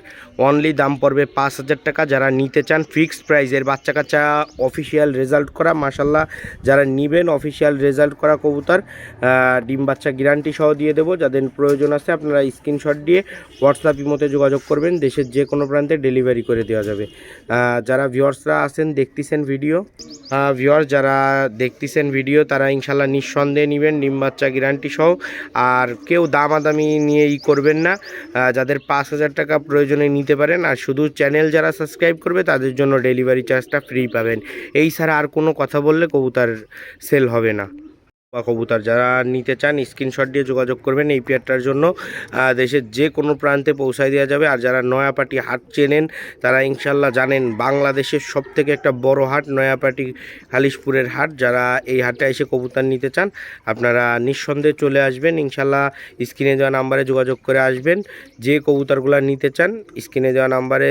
অনলি দাম পড়বে 5,000 টাকা। যারা নিতে চান ফিক্সড প্রাইসের, বাচ্চা কাচ্চা অফিসিয়াল রেজাল্ট করা মাশাল্লাহ। যারা নেবেন অফিসিয়াল রেজাল্ট করা কবুতর, ডিম বাচ্চা গ্যারান্টি সহ দিয়ে দেবো। যাদের প্রয়োজন আছে আপনারা স্ক্রিনশট দিয়ে হোয়াটসঅ্যাপ ইমোতে যোগাযোগ করবেন, দেশের যে কোনো প্রান্তে ডেলিভারি করে দেওয়া যাবে। যারা ভিউয়ার্সরা আছেন দেখতেছেন ভিডিও, ভিউয়ার্স যারা দেখতেছেন ভিডিও তারা ইনশাল্লাহ নিঃসন্দেহে নেবেন ডিম বাচ্চা গ্যারান্টি সহ। আর কেউ দামাদামি নিয়ে করবেন না, যাদের 5,000 টাকা প্রয়োজনে নিতে পারেন। আর শুধু চ্যানেল যারা সাবস্ক্রাইব করবে তাদের জন্য ডেলিভারি চার্জটা ফ্রি পাবেন। এই ছাড়া আর কোনো কথা বললে কবুতর সেল হবে না। কবুতর যারা নিতে চান স্ক্রিনশট দিয়ে যোগাযোগ করবেন। এই পেয়ারটার জন্য দেশের যে কোনো প্রান্তে পৌঁছায় দেওয়া যাবে। আর যারা নয়াপাটি হাট চেনেন তারা ইনশাল্লাহ জানেন বাংলাদেশের সবথেকে একটা বড় হাট নয়াপাটি খালিশপুরের হাট। যারা এই হাটে এসে কবুতর নিতে চান আপনারা নিঃসন্দেহে চলে আসবেন, ইনশাল্লাহ স্ক্রিনে দেওয়া নাম্বারে যোগাযোগ করে আসবেন। যে কবুতরগুলো নিতে চান স্ক্রিনে দেওয়া নাম্বারে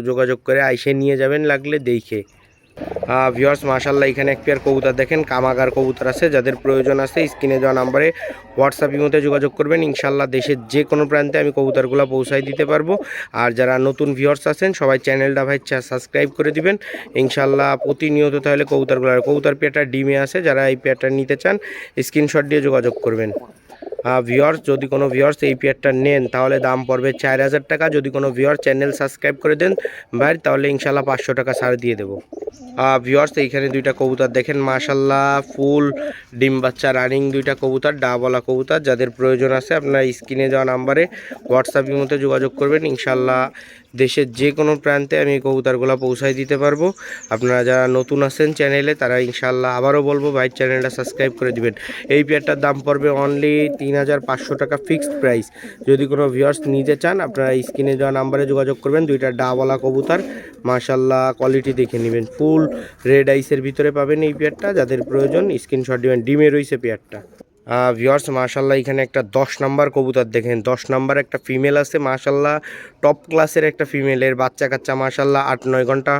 যোগাযোগ করে আইসে নিয়ে যাবেন লাগলে দেখে। ভিউয়ার্স মাশাল্লাহ এখানে এক পেয়ার কবুতর দেখেন, কামাগার কবুতর আছে। যাদের প্রয়োজন আছে স্ক্রিনে দেওয়া নাম্বারে হোয়াটসঅ্যাপ ইমোতে যোগাযোগ করবেন, ইনশাল্লাহ দেশের যে কোনো প্রান্তে আমি কবুতরগুলো পৌঁছায় দিতে পারবো। আর যারা নতুন ভিউয়ার্স আছেন সবাই চ্যানেলটা ভাই সাবস্ক্রাইব করে দিবেন, ইনশাল্লাহ প্রতিনিয়ত তাহলে কবুতর পেয়ারটা ডিমে আছে। যারা এই পেয়ারটা নিতে চান স্ক্রিনশট দিয়ে যোগাযোগ করবেন। ভিউয়ার্স যদি কোনো ভিউয়ার্স এই পেয়ারটা নেন তাহলে দাম পড়বে 4,000 টাকা। যদি কোনো ভিউয়ার্স চ্যানেল সাবস্ক্রাইব করে দেন ভাই তাহলে ইনশাল্লাহ 500 টাকা ছাড় দিয়ে দেবো। ভিউয়ার্স এইখানে দুইটা কবুতর দেখেন মাশাল্লাহ, ফুল ডিম বাচ্চা রানিং দুইটা কবুতর, ডাবওয়ালা কবুতর। যাদের প্রয়োজন আছে আপনারা স্ক্রিনে দেওয়া নাম্বারে হোয়াটসঅ্যাপের মধ্যে যোগাযোগ করবেন, ইনশাল্লাহ দেশের যে কোনো প্রান্তে আমি কবুতরগুলো পৌঁছায় দিতে পারবো। আপনারা যারা নতুন আছেন চ্যানেলে তারা ইনশাল্লাহ আবারও বলবো ভাই চ্যানেলটা সাবস্ক্রাইব করে দিবেন। এই পেয়ারটার দাম পড়বে অনলি 3,500 টাকা, ফিক্সড প্রাইস। যদি কোনো ভিউয়ার্স নিতে চান আপনারা স্ক্রিনে দেওয়া নাম্বারে যোগাযোগ করবেন। দুইটা ডাবওয়ালা কবুতর মাশাল্লাহ, কোয়ালিটি দেখে নেবেন, ফুল রেড আইসের ভিতরে পাবেন এই পেয়ারটা। যাদের প্রয়োজন স্ক্রিনশট দিবেন, ডিমে রয়েছে পেয়ারটা। ভিউয়ার্স মাশাল্লাহ এখানে একটা 10 নাম্বার কবুতর দেখেন, 10 নাম্বার একটা ফিমেল আছে মাশাল্লাহ, টপ ক্লাসের একটা ফিমেলের বাচ্চা কাচ্চা মাশাল্লাহ 8-9 ঘন্টা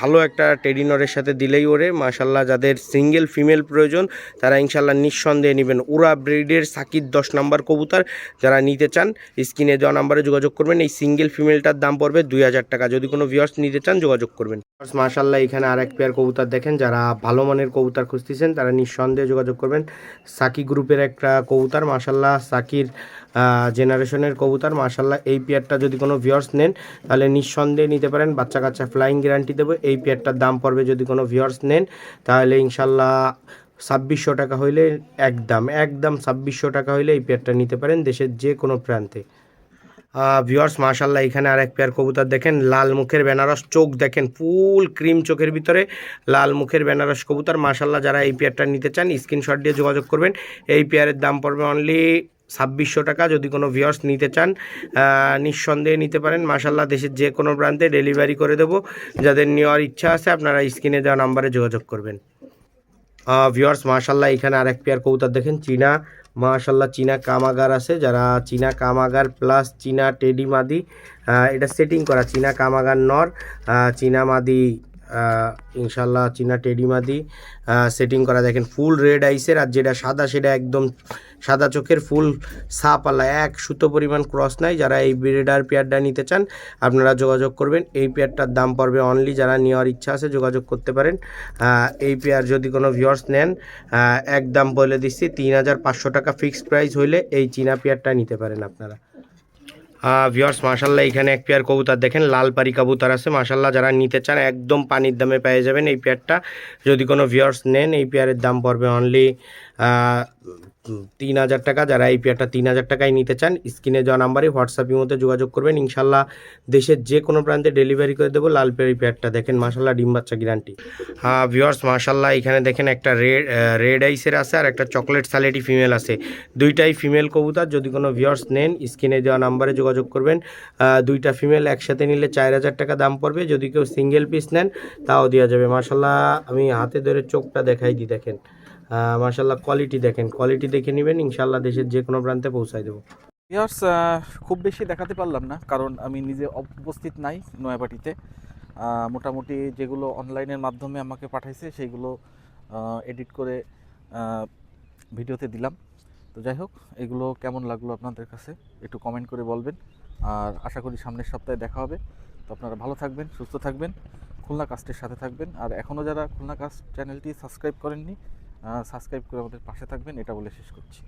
ভালো একটা টেডিনরের সাথে দিলেই ওরে মাশাল্লাহ। যাদের সিঙ্গেল ফিমেল প্রয়োজন তারা ইনশাল্লাহ নিঃসন্দেহে নেবেন। উরা ব্রিডের সাকির 10 নাম্বার কবুতর যারা নিতে চান স্ক্রিনে দেওয়া নাম্বারে যোগাযোগ করবেন। এই সিঙ্গেল ফিমেলটার দাম পড়বে 2000 টাকা। যদি কোনো ভিউয়ার্স নিতে চান যোগাযোগ করবেন। মাশাল্লাহ এখানে আরেক পেয়ার কবুতর দেখেন, যারা ভালো মানের কবুতর খুঁজতেছেন তারা নিঃসন্দেহে যোগাযোগ করবেন। সাকি গ্রুপের একটা কবুতর মাশাল্লাহ, সাকির জেনারেশনের কবুতর মাশাল্লাহ। এই পেয়ারটা যদি কোনো ভিউয়ার্স নেন তাহলে নিঃসন্দেহে নিতে পারেন, বাচ্চা কাচ্চা ফ্লাইং গ্যারান্টি দেবো। এই পেয়ারটার দাম পড়বে যদি কোনো ভিউয়ার্স নেন তাহলে ইনশাল্লাহ 2600 টাকা হইলে একদম 2600 টাকা হইলে এই পেয়ারটা নিতে পারেন দেশের যে কোনো প্রান্তে। ভিউয়ার্স মাশাল্লাহ এখানে আরেক পেয়ার কবুতর দেখেন, লাল মুখের বেনারস, চোখ দেখেন ফুল ক্রিম চোখের ভিতরে লাল মুখের বেনারস কবুতর মাশাল্লাহ। যারা এই পেয়ারটা নিতে চান স্ক্রিনশট দিয়ে যোগাযোগ করবেন। এই পেয়ারের দাম পড়বে অনলি 2600 টাকা। যদি কোনো ভিউয়ার্স নিতে চান নিঃসন্দেহে নিতে পারেন মাশাল্লাহ, দেশের যে কোনো প্রান্তে ডেলিভারি করে দেবো। যাদের নেওয়ার ইচ্ছা আছে আপনারা স্ক্রিনে দেওয়া নাম্বারে যোগাযোগ করবেন। ভিউয়ার্স মাশাল্লাহ এখানে আরেক পেয়ার কবুতর দেখেন, চীনা মাশাল্লাহ চীনা কামাগার আছে। যারা চীনা কামাগার প্লাস চীনা টেডি মাদি, এটা সেটিং করা চীনা কামাগার নর, চীনা মাদি ইনশাল্লাহ চীনা টেডি মাদি সেটিং করা দেখেন ফুল রেড আইসের। আর যেটা সাদা সেটা একদম সাদা চোখের ফুল সাপালা, এক সুতো পরিমাণ ক্রস নাই। যারা এই ব্রিডার পেয়ারটা নিতে চান আপনারা যোগাযোগ করবেন। এই পেয়ারটার দাম পড়বে অনলি, যারা নেওয়ার ইচ্ছা আছে যোগাযোগ করতে পারেন। এই পেয়ার যদি কোনো ভিউয়ার্স নেন একদম বলে দিচ্ছি 3500 টাকা ফিক্সড প্রাইস হইলে এই চীনা পেয়ারটা নিতে পারেন আপনারা। ভিউয়ার্স মাশাল্লাহ এখানে এক পেয়ার কবুতর দেখেন, লাল পারি কবুতর আছে মাশাল্লাহ। যারা নিতে চান একদম পানির দামে পেয়ে যাবেন এই পেয়ারটা। যদি কোনো ভিউয়ার্স নেন এই পেয়ারের দাম পড়বে অনলি 3000 টাকা। যারা এই পেয়ারটা 3000 টাকায় নিতে চান স্ক্রিনে দেওয়া নাম্বারে হোয়াটসঅ্যাপের মধ্যে যোগাযোগ করবেন। ইনশাল্লাহ দেশের যে কোনো প্রান্তে ডেলিভারি করে দেবো। লাল পেয়ারটা দেখেন মাশাল্লাহ ডিম বাচ্চা গ্যারান্টি। ভিউয়ার্স মাশাল্লাহ এখানে দেখেন একটা রেড আইসের আছে আর একটা চকলেট সালেটি ফিমেল আছে। দুইটাই ফিমেল কবুতর। যদি কোনো ভিউয়ার্স নেন স্ক্রিনে দেওয়া নাম্বারে যোগাযোগ করবেন। দুইটা ফিমেল একসাথে নিলে 4000 টাকা দাম পড়বে। যদি কেউ সিঙ্গেল পিস নেন তাও দেওয়া যাবে মাশাল্লাহ। আমি হাতে ধরে চোখটা দেখাই দিই দেখেন মাশাল্লাহ, কোয়ালিটি দেখেন, কোয়ালিটি দেখে নেবেন ইনশাল্লাহ দেশের যে কোনো প্রান্তে পৌঁছায় দেবো। ভিউয়ার্স খুব বেশি দেখাতে পারলাম না, কারণ আমি নিজে উপস্থিত নাই নয়াবাটিতে। মোটামুটি যেগুলো অনলাইনের মাধ্যমে আমাকে পাঠাইছে সেইগুলো এডিট করে ভিডিওতে দিলাম। তো যাই হোক, এগুলো কেমন লাগলো আপনাদের কাছে একটু কমেন্ট করে বলবেন। আর আশা করি সামনের সপ্তাহে দেখা হবে। তো আপনারা ভালো থাকবেন, সুস্থ থাকবেন, খুলনা কাস্টের সাথে থাকবেন। আর এখনও যারা খুলনা কাস্ট চ্যানেলটি সাবস্ক্রাইব করেননি সাবস্ক্রাইব করে আমাদের পাশে থাকবেন, এটা বলে শেষ করছি।